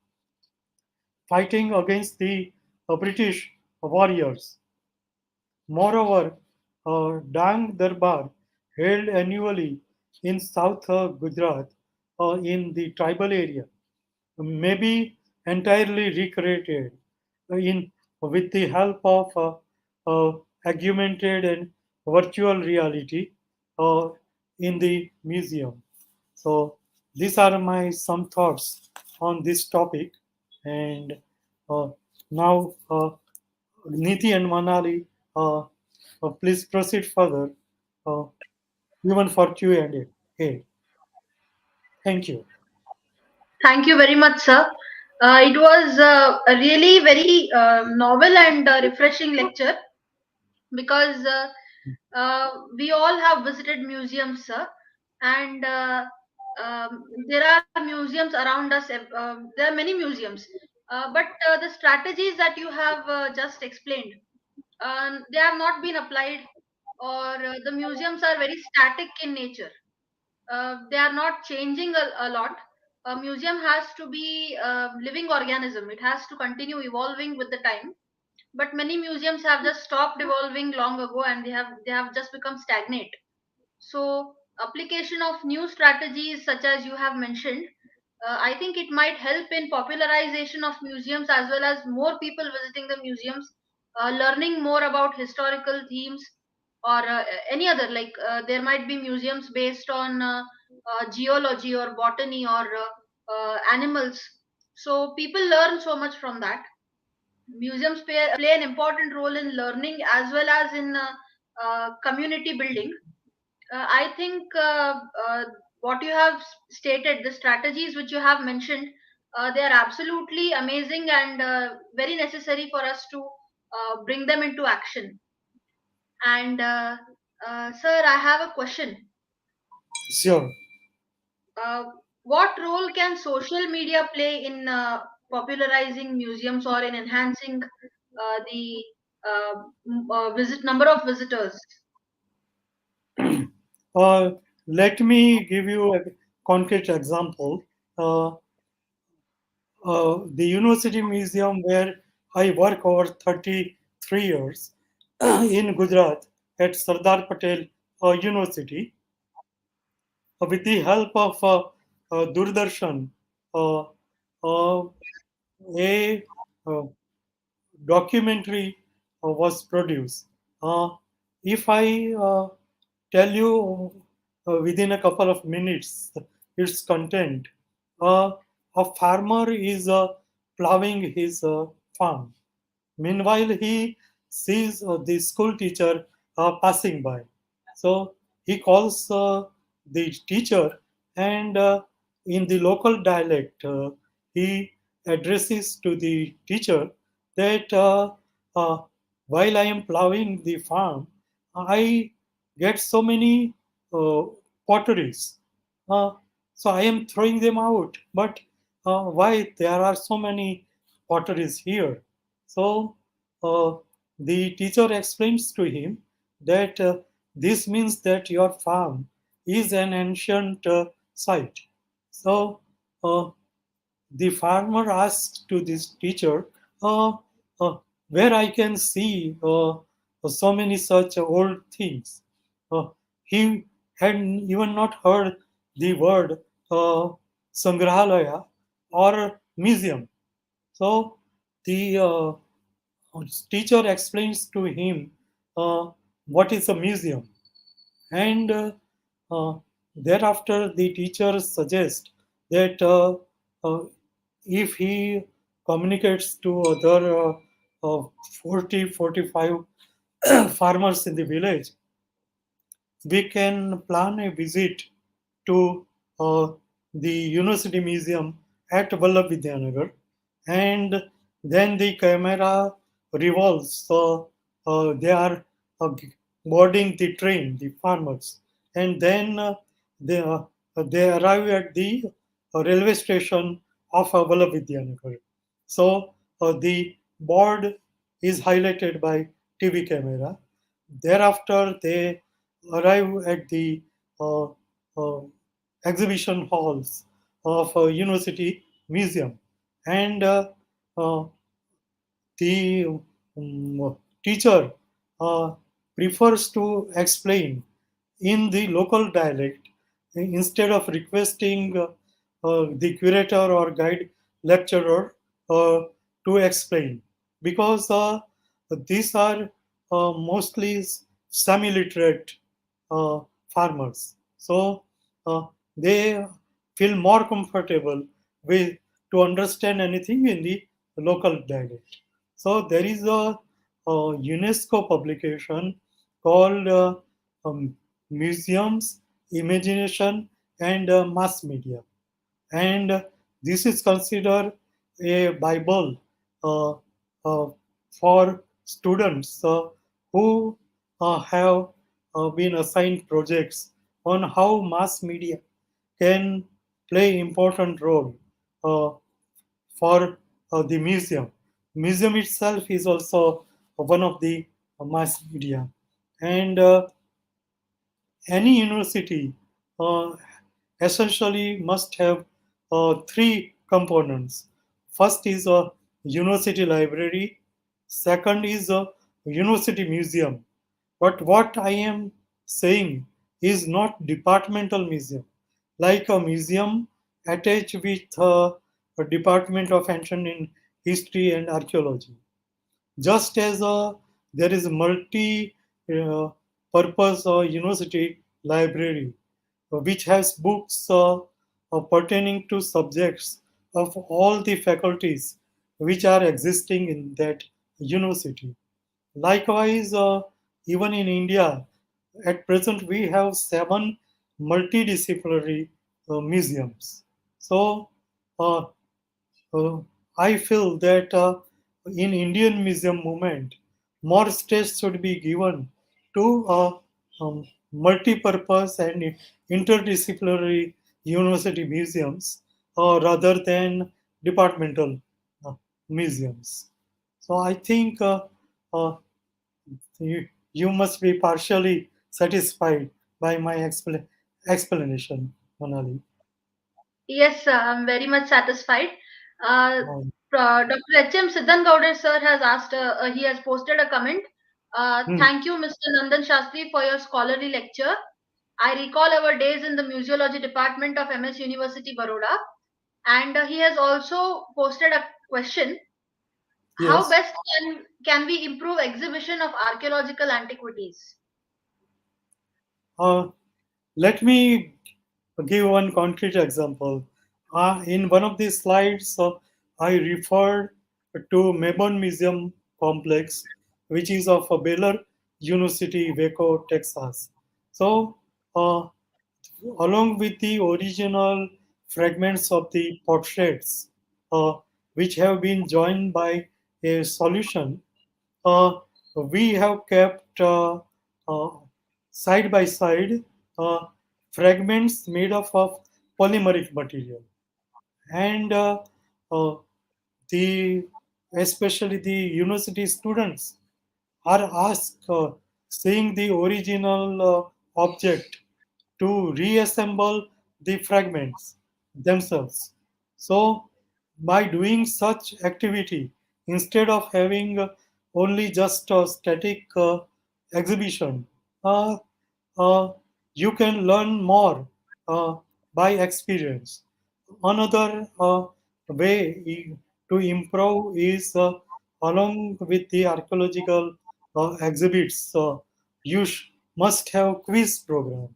[SPEAKER 3] fighting against the British warriors. Moreover, Dang Darbar, held annually in South Gujarat in the tribal area, may be entirely recreated in with the help of augmented and virtual reality uh, in the museum. So these are my some thoughts on this topic, and uh, now Niti and Manali, please proceed further, uh, even for Q&A. Hey, thank you.
[SPEAKER 2] Thank you very much, sir. It was a really very novel and refreshing lecture because we all have visited museums, sir, and there are museums around us. There are many museums, but the strategies that you have just explained, they have not been applied, or the museums are very static in nature. They are not changing a lot. A museum has to be a living organism. It has to continue evolving with the time. But many museums have just stopped evolving long ago, and they have just become stagnant. So application of new strategies such as you have mentioned, I think it might help in popularization of museums as well as more people visiting the museums, learning more about historical themes or any other, like there might be museums based on geology or botany or animals. So people learn so much from that. Museums play an important role in learning as well as in community building. I think what you have stated, the strategies which you have mentioned, they are absolutely amazing and very necessary for us to bring them into action. And sir, I have a question.
[SPEAKER 3] Sure.
[SPEAKER 2] Uh, what role can social media play in popularizing museums or in enhancing the visit number of visitors?
[SPEAKER 3] Uh, Let me give you a concrete example. Uh, the University Museum, where I work over 33 years in Gujarat at Sardar Patel University, with the help of Doordarshan, uh, uh, a uh, documentary was produced. If I tell you within a couple of minutes its content, uh, a farmer is plowing his farm. Meanwhile, he sees the school teacher passing by. So he calls the teacher, and in the local dialect, he addresses to the teacher that uh, while I am plowing the farm, I get so many uh, potteries. Uh, so I am throwing them out. But why there are so many potteries here? So uh, the teacher explains to him that this means that your farm is an ancient site. So uh, the farmer asks to this teacher, uh, uh, where I can see so many such old things. Uh, he had even not heard the word uh, Sangrahalaya or museum. So the teacher explains to him what is a museum, and uh, thereafter the teacher suggests that uh, if he communicates to other 40 45 farmers in the village, we can plan a visit to uh, the University Museum at Vallabh and then the camera revolves. So they are boarding the train, the farmers, and then they arrive at the railway station of Vallabh. So the board is highlighted by TV camera. Thereafter, they arrive at the uh, uh, exhibition halls of a university museum, and uh, the teacher uh, prefers to explain in the local dialect instead of requesting the curator or guide lecturer uh, to explain, because these are mostly semi-literate uh, farmers, so uh, they feel more comfortable with to understand anything in the local dialect. So there is a UNESCO publication called Museums, Imagination, and Mass Media, and this is considered a Bible uh, for students who have been assigned projects on how mass media can play important role uh, for the museum. Museum itself is also one of the mass media, and any university uh, essentially must have three components. First is a university library, second is a university museum. But what I am saying is not departmental museum, like a museum attached with a department of ancient in history and archaeology. Just as there is a multi-purpose university library which has books pertaining to subjects of all the faculties which are existing in that university. Likewise, even in India, at present we have seven multidisciplinary museums. So, uh, uh, I feel that in Indian museum movement, more stress should be given to multi-purpose and interdisciplinary university museums rather than departmental uh, museums. So I think uh, you must be partially satisfied by my explanation, Manali.
[SPEAKER 2] Yes, I'm very much satisfied. Uh,
[SPEAKER 3] Um,
[SPEAKER 2] Dr. H.M. Siddhan sir has asked, he has posted a comment.
[SPEAKER 3] hmm,
[SPEAKER 2] Thank you, Mr. Nandan Shastri, for your scholarly lecture. I recall our days in the Museology department of MS University, Baroda. And he has also posted a question. How
[SPEAKER 3] yes.
[SPEAKER 2] best can we improve exhibition of archaeological antiquities?
[SPEAKER 3] Uh, Let me give one concrete example. In one of these slides, I referred to Melbourne Museum complex, which is of Baylor University, Waco, Texas. So, uh, along with the original fragments of the portraits, uh, which have been joined by a solution, uh, we have kept uh, side by side uh, fragments made up of polymeric material, and uh, the especially the university students are asked, seeing the original object, to reassemble the fragments themselves. So, by doing such activity, instead of having only just a static exhibition, uh, uh, you can learn more by experience. Another way to improve is along with the archaeological exhibits, you must have quiz program.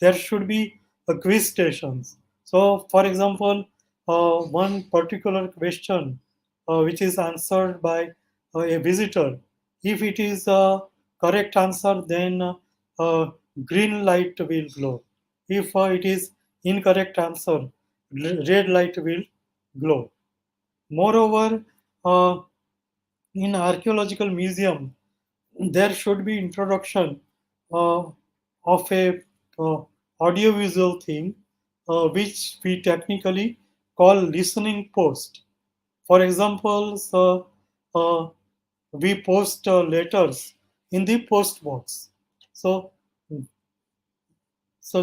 [SPEAKER 3] There should be a quiz stations. So, for example, one particular question which is answered by a visitor, if it is a correct answer, then green light will glow. If it is incorrect answer, red light will glow. Moreover, uh, in archaeological museum, there should be introduction uh, of a audiovisual thing, which we technically call listening post. For example, we post letters in the post box. So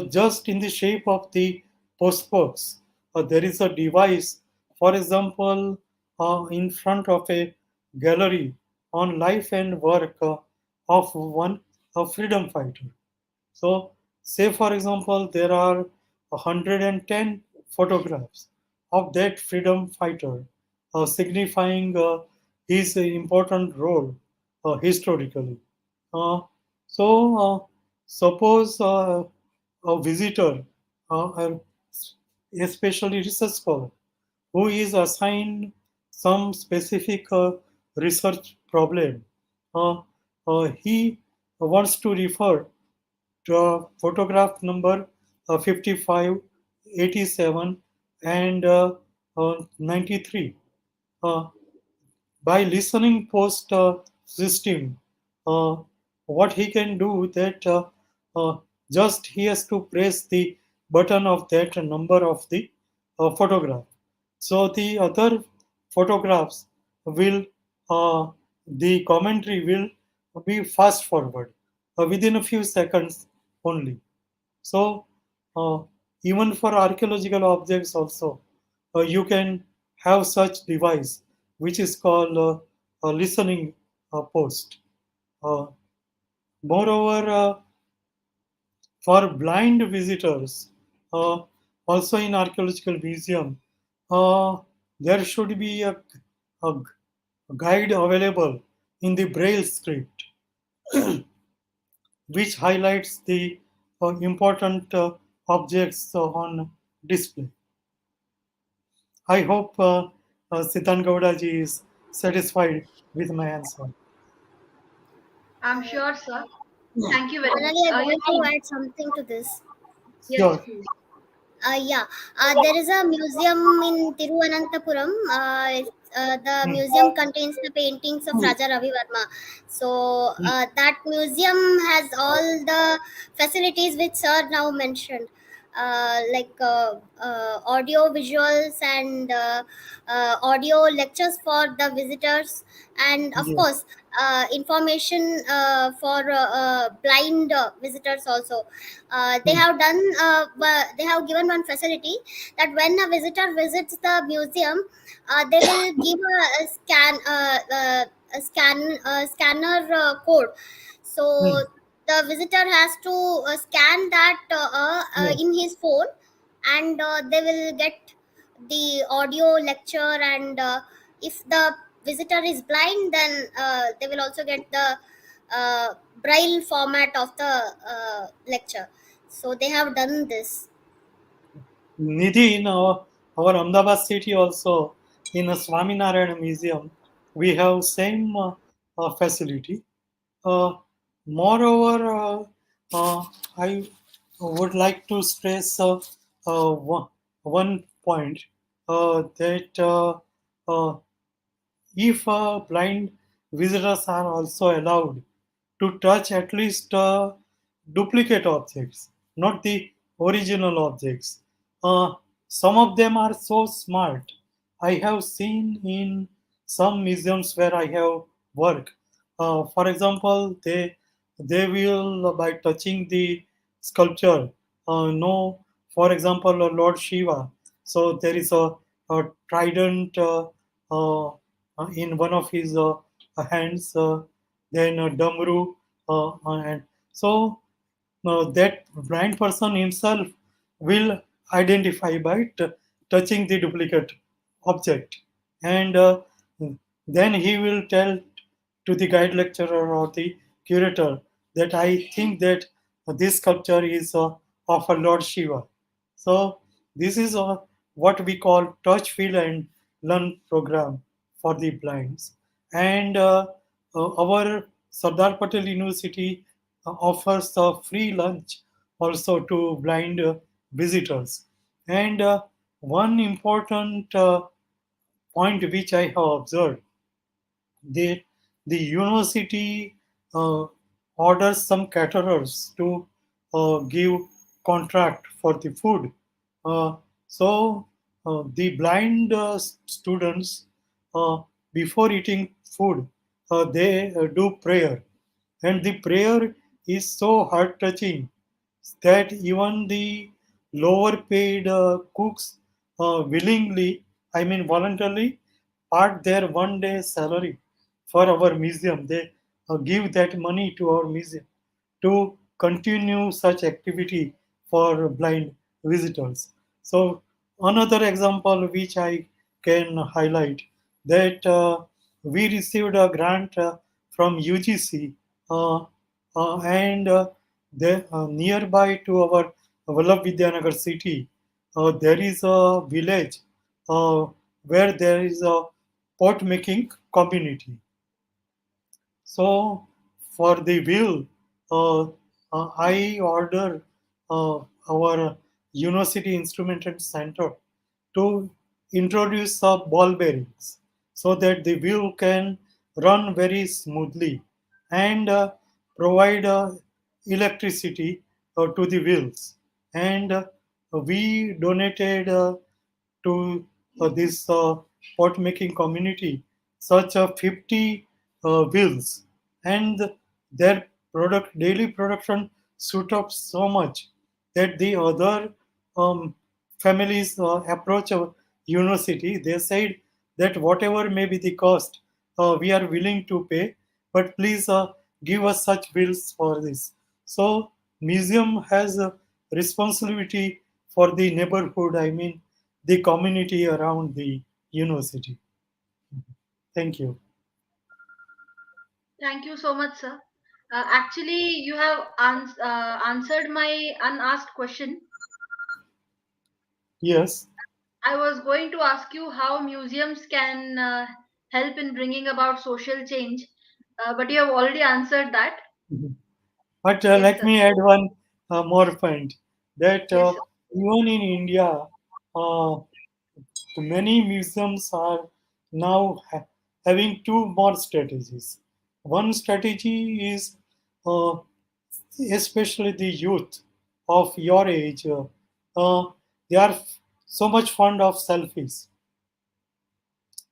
[SPEAKER 3] just in the shape of the postbox, there is a device, for example, in front of a gallery on life and work of one a freedom fighter. So, say for example, there are 110 photographs of that freedom fighter, signifying his important role historically. Uh, suppose a visitor, especially research scholar, who is assigned some specific research problem, uh, he wants to refer to photograph number 55, 87, and 93. Uh, by listening post system, uh, what he can do that uh, just he has to press the button of that number of the photograph. So the other photographs will the commentary will be fast forward within a few seconds only. So, uh, even for archaeological objects also, you can have such device which is called a listening post. Uh, Moreover, for blind visitors. Uh, Also in archaeological museum, uh, there should be a guide available in the braille script, which highlights the important objects on display. I hope Siddhan Gowda ji is satisfied with my answer.
[SPEAKER 2] I'm sure, sir. Thank you very much.
[SPEAKER 1] Finally, I
[SPEAKER 2] You
[SPEAKER 1] want
[SPEAKER 2] know,
[SPEAKER 1] to add something to this.
[SPEAKER 2] yes,
[SPEAKER 3] Sure.
[SPEAKER 2] please.
[SPEAKER 1] Yeah, there is a museum in Tiruvananthapuram. The
[SPEAKER 3] Hmm.
[SPEAKER 1] museum contains the paintings of Raja Ravi Verma. So
[SPEAKER 3] Hmm.
[SPEAKER 1] that museum has all the facilities which Sir now mentioned, like audio visuals and audio lectures for the visitors, and of
[SPEAKER 3] Yes.
[SPEAKER 1] course information for blind visitors also. They
[SPEAKER 3] Hmm.
[SPEAKER 1] have done they have given one facility that when a visitor visits the museum, they will give a scanner code.
[SPEAKER 3] Hmm.
[SPEAKER 1] So the visitor has to scan that
[SPEAKER 3] Yes.
[SPEAKER 1] in his phone, and they will get the audio lecture. And if the visitor is blind, then they will also get the braille format of the lecture. So they have done this.
[SPEAKER 3] Nidhi, in our Ahmedabad city also, in a Swaminarayan museum, we have same facility. Uh, Moreover, I would like to stress one point that uh, if blind visitors are also allowed to touch at least duplicate objects, not the original objects. Uh, some of them are so smart. I have seen in some museums where I have worked. For example, they will by touching the sculpture know, for example, Lord Shiva. So there is a trident in one of his hands, then a damru, and so that blind person himself will identify by touching the duplicate object, and then he will tell to the guide lecturer or the curator that I think that this sculpture is of a Lord Shiva. So this is what we call touch, feel, and learn program for the blinds. And our Sardar Patel University offers a free lunch also to blind visitors. And one important point which I have observed, the the university orders some caterers to give contract for the food. So the blind students, uh, before eating food, they do prayer, and the prayer is so heart touching that even the lower paid cooks willingly, I mean voluntarily, part their one day salary for our museum. They give that money to our museum to continue such activity for blind visitors. So another example which I can highlight, that we received a grant from UGC, uh, and there nearby to our Vallabh Vidyanagar city, there is a village uh, where there is a pot making community. So for the wheel, I order our University Instrument Center to introduce some ball bearings so that the wheel can run very smoothly and provide electricity to the wheels. And we donated to this pot making community such a 50 wheels, and their product daily production shoot up so much that the other um, families approach a university. They said that whatever may be the cost, we are willing to pay, but please give us such bills for this. So museum has a responsibility for the neighborhood, I mean the community around the university. Thank you.
[SPEAKER 2] Thank you so much, sir. Actually, you have answered my unasked question.
[SPEAKER 3] Yes.
[SPEAKER 2] I was going to ask you how museums can help in bringing about social change, but you have already answered that.
[SPEAKER 3] Mhm. But
[SPEAKER 2] Yes,
[SPEAKER 3] let
[SPEAKER 2] sir.
[SPEAKER 3] me add one more point that
[SPEAKER 2] Yes, sir.
[SPEAKER 3] even in India, uh, many museums are now having two more strategies. One strategy is uh, especially the youth of your age, they are so much fond of selfies.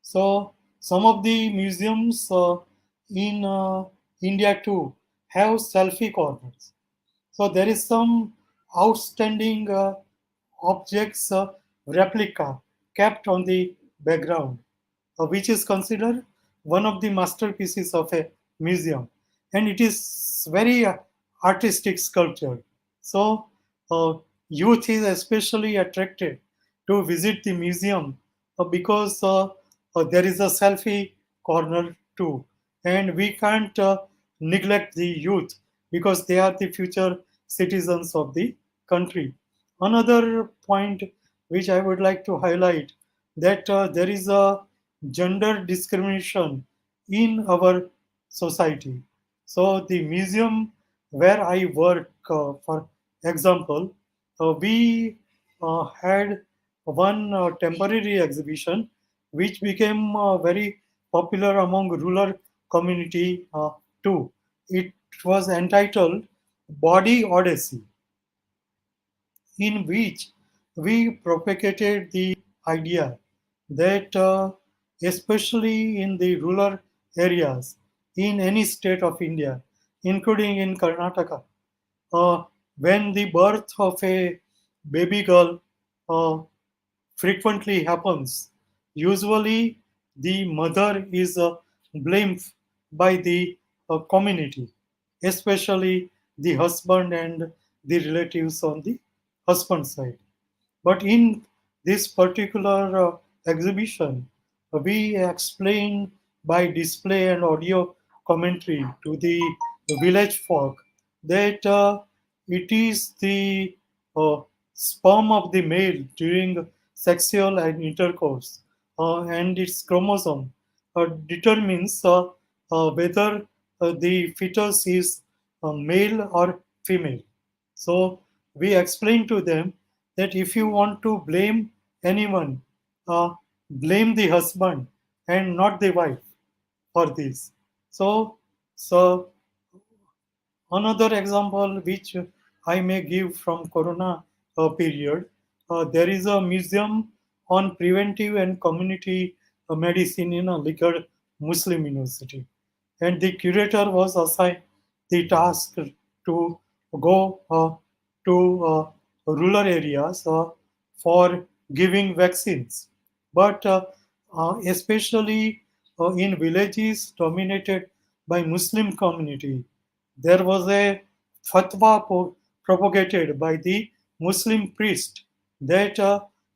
[SPEAKER 3] So some of the museums in India too have selfie corners. So there is some outstanding objects replica kept on the background, which is considered one of the masterpieces of a museum, and it is very artistic sculpture. So youth is especially attracted to visit the museum because there is a selfie corner too, and we can't neglect the youth because they are the future citizens of the country. Another point which I would like to highlight that there is a gender discrimination in our society. So the museum where I work, for example, we had one temporary exhibition which became very popular among rural community too. It was entitled Body Odyssey, in which we propagated the idea that, especially in the rural areas in any state of India, including in Karnataka, when the birth of a baby girl uh, frequently happens, usually the mother is blamed by the community, especially the husband and the relatives on the husband side. But in this particular exhibition, we explain by display and audio commentary to the village folk that it is the uh, sperm of the male during sexual and intercourse, and its chromosome determines whether the fetus is male or female. So we explain to them that if you want to blame anyone, blame the husband and not the wife for this. So, so another example which I may give from Corona period, there is a museum on preventive and community medicine in a Liquor Muslim University, and the curator was assigned the task to go to rural areas for giving vaccines, but especially in villages dominated by Muslim community, there was a fatwa propagated by the Muslim priest that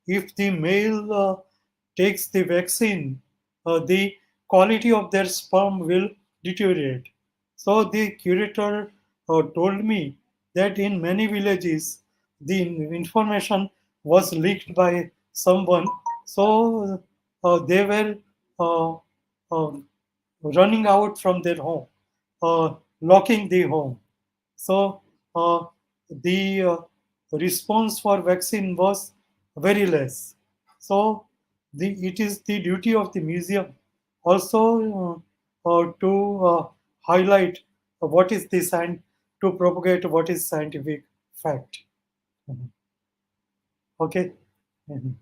[SPEAKER 3] if the male takes the vaccine, the quality of their sperm will deteriorate. So the curator told me that in many villages the information was leaked by someone, so they were uh, uh, running out from their home, locking the home. So the response for vaccine was very less. So it is the duty of the museum also to highlight what is the science, to propagate what is scientific fact. Mhm. Okay. Mhm.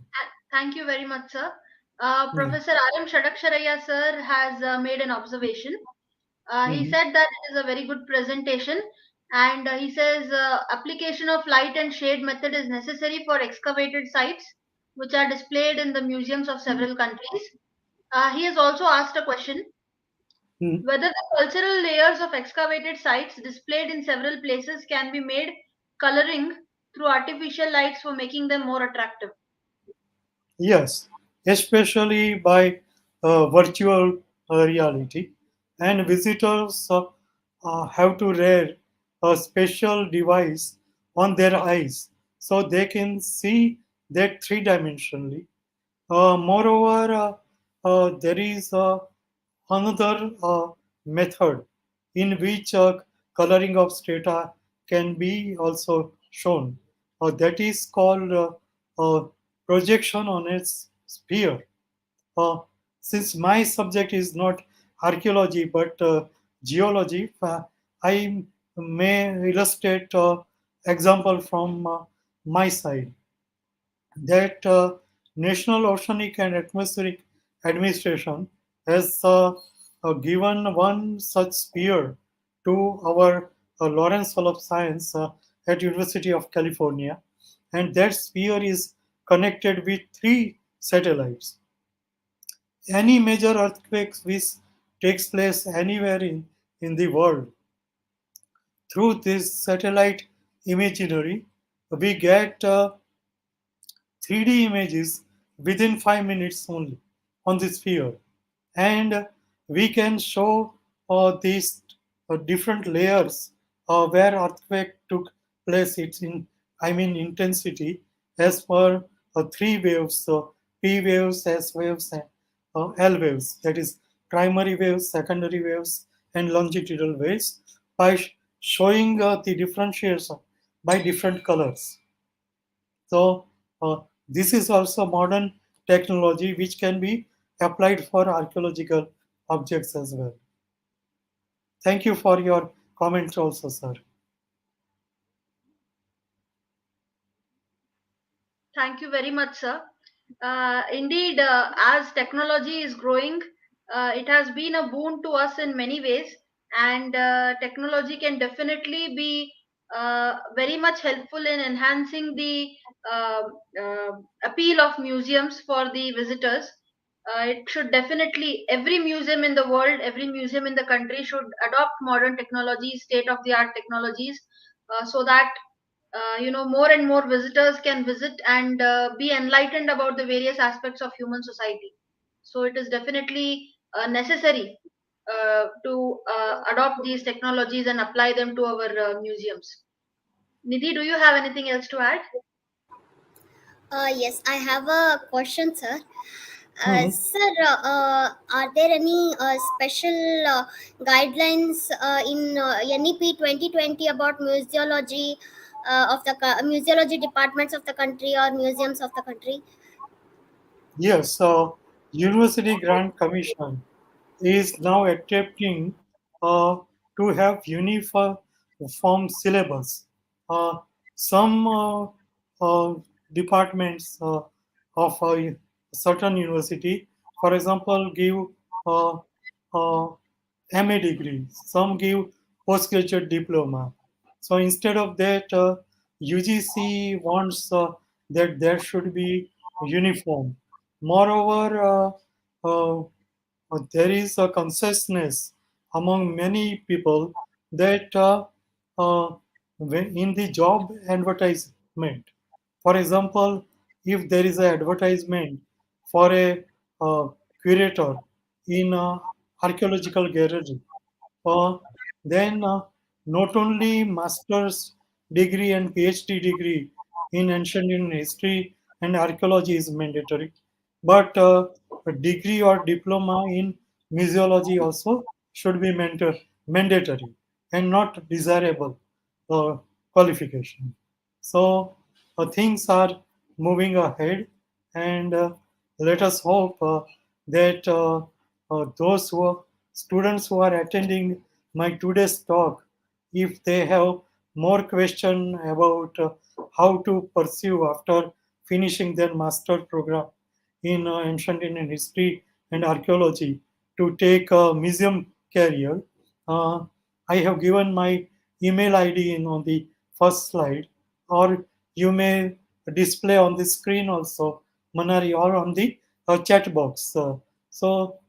[SPEAKER 2] Thank you very much, sir.
[SPEAKER 3] Mhm.
[SPEAKER 2] Professor R.M. Shadaksharaya, sir, has made an observation. He
[SPEAKER 3] Mhm.
[SPEAKER 2] said that it is a very good presentation, and he says application of light and shade method is necessary for excavated sites, which are displayed in the museums of several countries. He has also asked a question.
[SPEAKER 3] Mm.
[SPEAKER 2] Whether the cultural layers of excavated sites displayed in several places can be made coloring through artificial lights for making them more attractive.
[SPEAKER 3] Yes, especially by virtual reality, and visitors have to wear a special device on their eyes so they can see that three-dimensionally. Moreover, there is another method in which coloring of strata can be also shown. That is called projection on a sphere. Uh, since my subject is not archaeology but geology, I may illustrate example from my side that National Oceanic and Atmospheric Administration has given one such sphere to our Lawrence Hall of Science at University of California, and that sphere is connected with three satellites. Any major earthquake which takes place anywhere in the world, through this satellite imagery, we get 3D images within 5 minutes only on the sphere. And we can show these different layers where earthquake took place. It's in, I mean, intensity as per three waves, P waves, S waves, and L waves. That is primary waves, secondary waves, and longitudinal waves by showing the differentiation by different colors. So this is also modern technology which can be applied for archaeological objects as well. Thank you for your comments also, sir.
[SPEAKER 2] Thank you very much, sir. Indeed, as technology is growing, it has been a boon to us in many ways, and technology can definitely be very much helpful in enhancing the uh, uh, appeal of museums for the visitors. It should definitely, every museum in the world, every museum in the country should adopt modern technologies, state of the art technologies, so that more and more visitors can visit and be enlightened about the various aspects of human society. So it is definitely necessary to adopt these technologies and apply them to our museums. Nidhi, do you have anything else to add?
[SPEAKER 1] Yes, I have a question, sir.
[SPEAKER 3] Mhm.
[SPEAKER 1] Sir, are there any special guidelines in NEP 2020 about museology museology departments of the country or museums of the country?
[SPEAKER 3] Yes, University Grant Commission is now attempting uh, to have uniform syllabus. Uh, some departments of a certain university, for example, give uh, uh, MA degree, some give postgraduate diploma. So instead of that, UGC wants that there should be uniform. Moreover, uh, there is a consciousness among many people that in the job advertisement, for example, if there is an advertisement for a uh, curator in archaeological gallery, uh, then not only master's degree and PhD degree in ancient Indian history and archaeology is mandatory, but a degree or diploma in museology also should be mandatory and not desirable qualification. So things are moving ahead, and let us hope that those students who are attending my today's talk, if they have more question about how to pursue after finishing their master program in ancient Indian history and archaeology to take a museum career. Uh, I have given my email ID in on the first slide, or you may display on the screen also, Manari, or on the chat box. So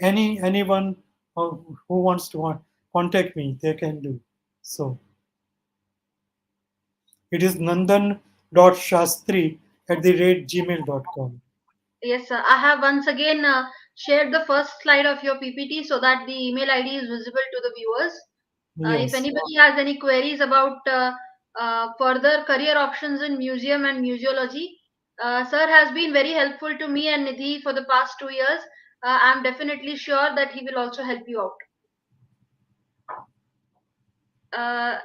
[SPEAKER 3] anyone who wants to contact me, they can do so. It is nandan.shastri@gmail.com.
[SPEAKER 2] Yes, sir. I have once again shared the first slide of your PPT so that the email ID is visible to the viewers. If
[SPEAKER 3] Yes.
[SPEAKER 2] anybody has any queries about further career options in museum and museology, sir has been very helpful to me and Nidhi for the past 2 years. I'm definitely sure that he will also help you out.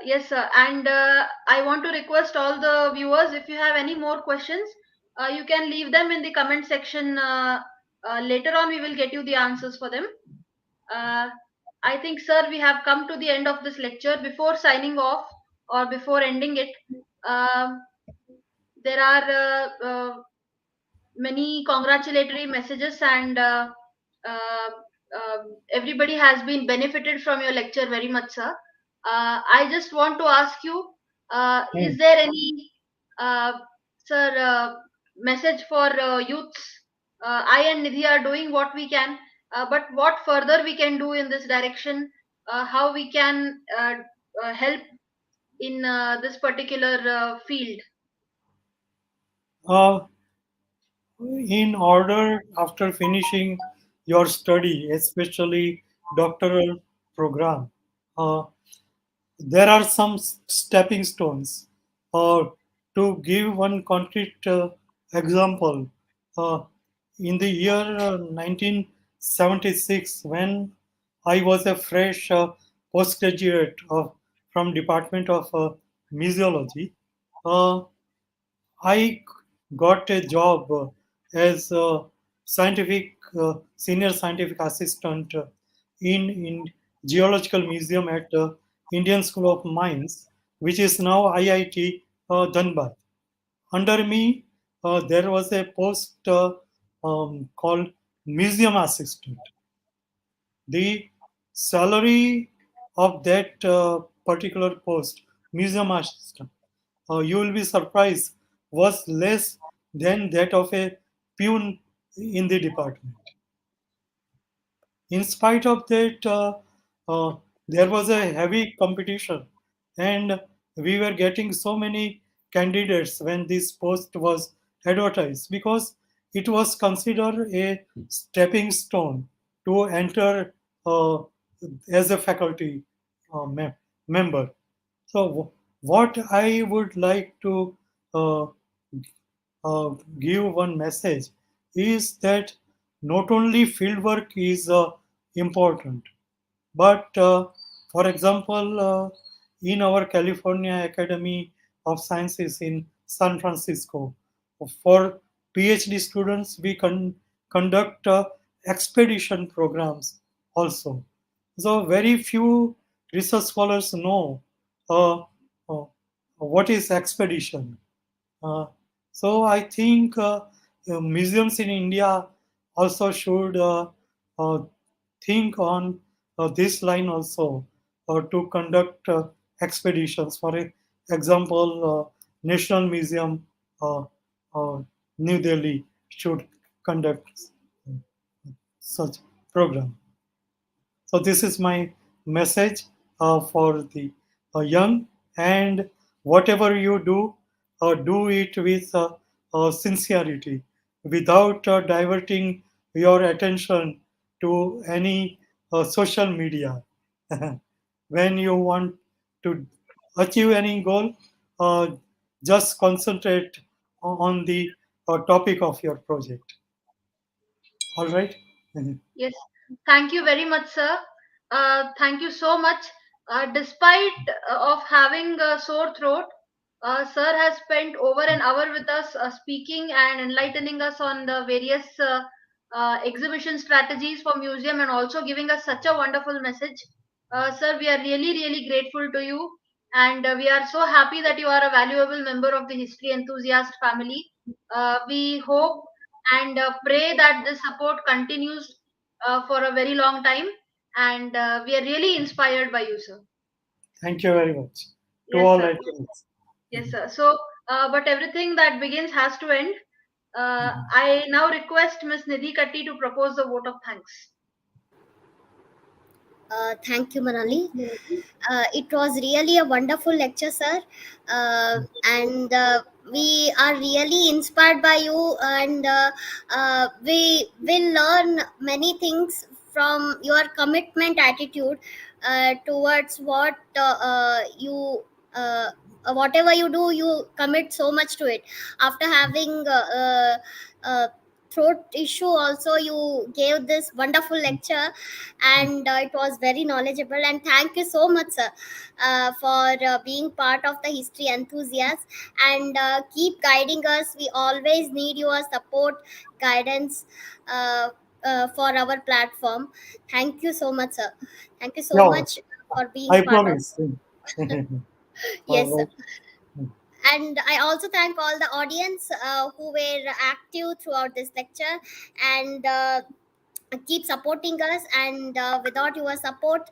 [SPEAKER 2] Yes, sir. And I want to request all the viewers, if you have any more questions, you can leave them in the comment section. Later on, we will get you the answers for them. Uh, I think, sir, we have come to the end of this lecture. Before signing off or before ending it, um there are many congratulatory messages, and uh, everybody has been benefited from your lecture very much, sir. I just want to ask you, is
[SPEAKER 3] Hmm.
[SPEAKER 2] there any, uh, sir, message for youths? I and Nidhi are doing what we can, but what further we can do in this direction, how we can help in this particular field?
[SPEAKER 3] Uh, in order, after finishing your study, especially doctoral program, uh, there are some stepping stones. To give one concrete example, uh, in the year 1976, when I was a fresh postgraduate from Department of Museology, uh, I got a job as a senior scientific assistant in Geological Museum at Indian School of Mines, which is now IIT Dhanbad. Under me, there was a post called museum assistant. The salary of that particular post, museum assistant, you will be surprised, was less than that of a peon in the department. In spite of that, uh, there was a heavy competition, and we were getting so many candidates when this post was advertised, because it was considered a stepping stone to enter as a faculty member. So, what I would like to uh, give one message is that not only fieldwork is important, but for example, in our California Academy of Sciences in San Francisco, for PhD students, we conduct expedition programs also. So, very few research scholars know uh, what is expedition. Uh, so I think museums in India also should uh, think on this line also, to conduct expeditions. For example, National Museum, uh, uh, New Delhi should conduct such program. So this is my message for the young, and whatever you do it with sincerity, without diverting your attention to any social media. When you want to achieve any goal, uh, just concentrate on the topic of your project. All right.
[SPEAKER 2] Yes, thank you very much, sir. Thank you so much. Despite of having a sore throat, sir has spent over an hour with us, speaking and enlightening us on the various exhibition strategies for museum, and also giving us such a wonderful message. Sir, we are really, really grateful to you, and we are so happy that you are a valuable member of the history enthusiast family. We hope and pray that this support continues for a very long time, and we are really inspired by you, sir.
[SPEAKER 3] Thank you very much to
[SPEAKER 2] Yes,
[SPEAKER 3] all
[SPEAKER 2] sir.
[SPEAKER 3] attendees.
[SPEAKER 2] Yes, sir. So, but everything that begins has to end. I now request Miss Nidhi Katti to propose the vote of thanks.
[SPEAKER 1] Thank you, Manali. It was really a wonderful lecture, sir. And we are really inspired by you, and we will learn many things from your commitment attitude towards whatever you do, you commit so much to it. After having throat issue also, you gave this wonderful lecture, and it was very knowledgeable. And thank you so much, sir, for being part of the history enthusiasts, and keep guiding us. We always need your support, guidance, uh, for our platform. Thank you so much, sir. Thank you so
[SPEAKER 3] Yeah,
[SPEAKER 1] much for being
[SPEAKER 3] I
[SPEAKER 1] part of.
[SPEAKER 3] promise.
[SPEAKER 1] Yes, sir.
[SPEAKER 3] Well,
[SPEAKER 1] And I also thank all the audience who were active throughout this lecture, and keep supporting us. And without your support,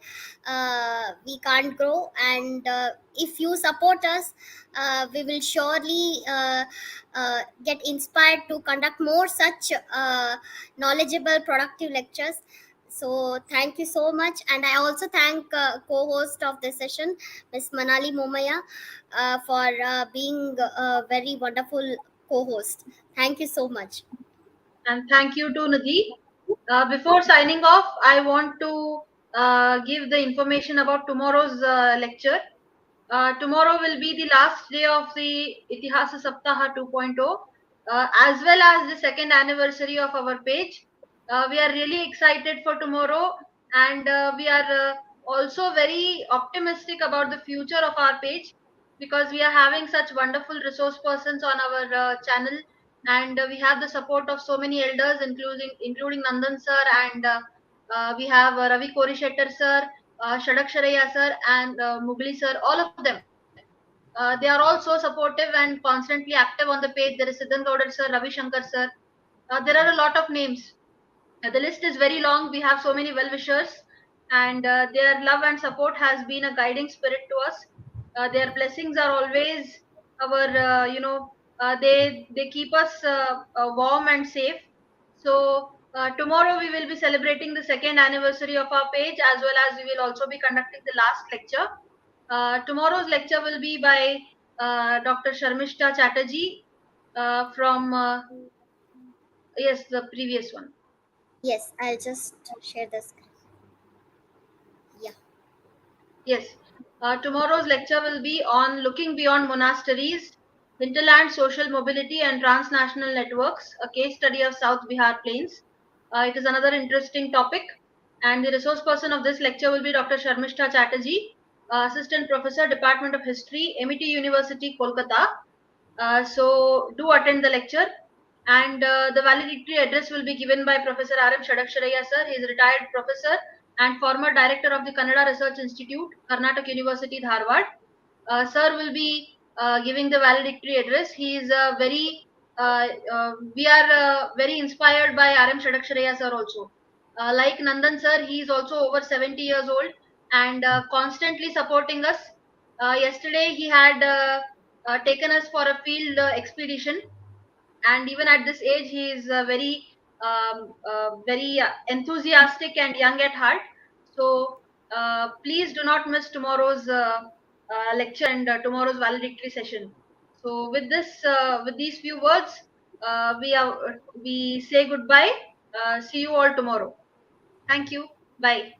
[SPEAKER 1] we can't grow. And if you support us, we will surely get inspired to conduct more such knowledgeable, productive lectures. So thank you so much. And I also thank co-host of this session, Miss Manali Momaya, for being a very wonderful co-host. Thank you so much.
[SPEAKER 2] And thank you to Nidhi. Before signing off, I want to give the information about tomorrow's lecture. Tomorrow will be the last day of the Itihasa Saptaha 2.0, as well as the second anniversary of our page. We are really excited for tomorrow, and we are also very optimistic about the future of our page, because we are having such wonderful resource persons on our channel, and we have the support of so many elders, including Nandan sir, and we have Ravi Korishettar sir, Shadak Sharaya sir, and Mugli sir, all of them. They are all so supportive and constantly active on the page. There is Siddhan Gaudar sir, Ravi Shankar sir. There are a lot of names. The list is very long. We have so many well wishers, and their love and support has been a guiding spirit to us. Their blessings are always our, they keep us warm and safe. So tomorrow we will be celebrating the second anniversary of our page, as well as we will also be conducting the last lecture. Tomorrow's lecture will be by Dr. Sharmishta Chatterjee from yes, the previous one.
[SPEAKER 1] Yes, I'll just share the screen. Yeah.
[SPEAKER 2] Yes. Tomorrow's lecture will be on looking beyond monasteries, hinterland social mobility and transnational networks, a case study of South Bihar plains. It is another interesting topic, and the resource person of this lecture will be Dr. Sharmishta Chatterjee, Assistant Professor, Department of History, MIT University, Kolkata. So do attend the lecture. And the valedictory address will be given by Professor R. M. Shadaksharaya sir. He is a retired professor and former director of the Kannada Research Institute, Karnataka University, Dharwad. Sir will be giving the valedictory address. He is we are very inspired by R. M. Shadaksharaya sir also. Like Nandan sir, he is also over 70 years old and constantly supporting us. Yesterday, he had taken us for a field expedition, and even at this age he is very enthusiastic and young at heart. So please do not miss tomorrow's lecture and tomorrow's valedictory session. So with these few words, we say goodbye. See you all tomorrow. Thank you. Bye.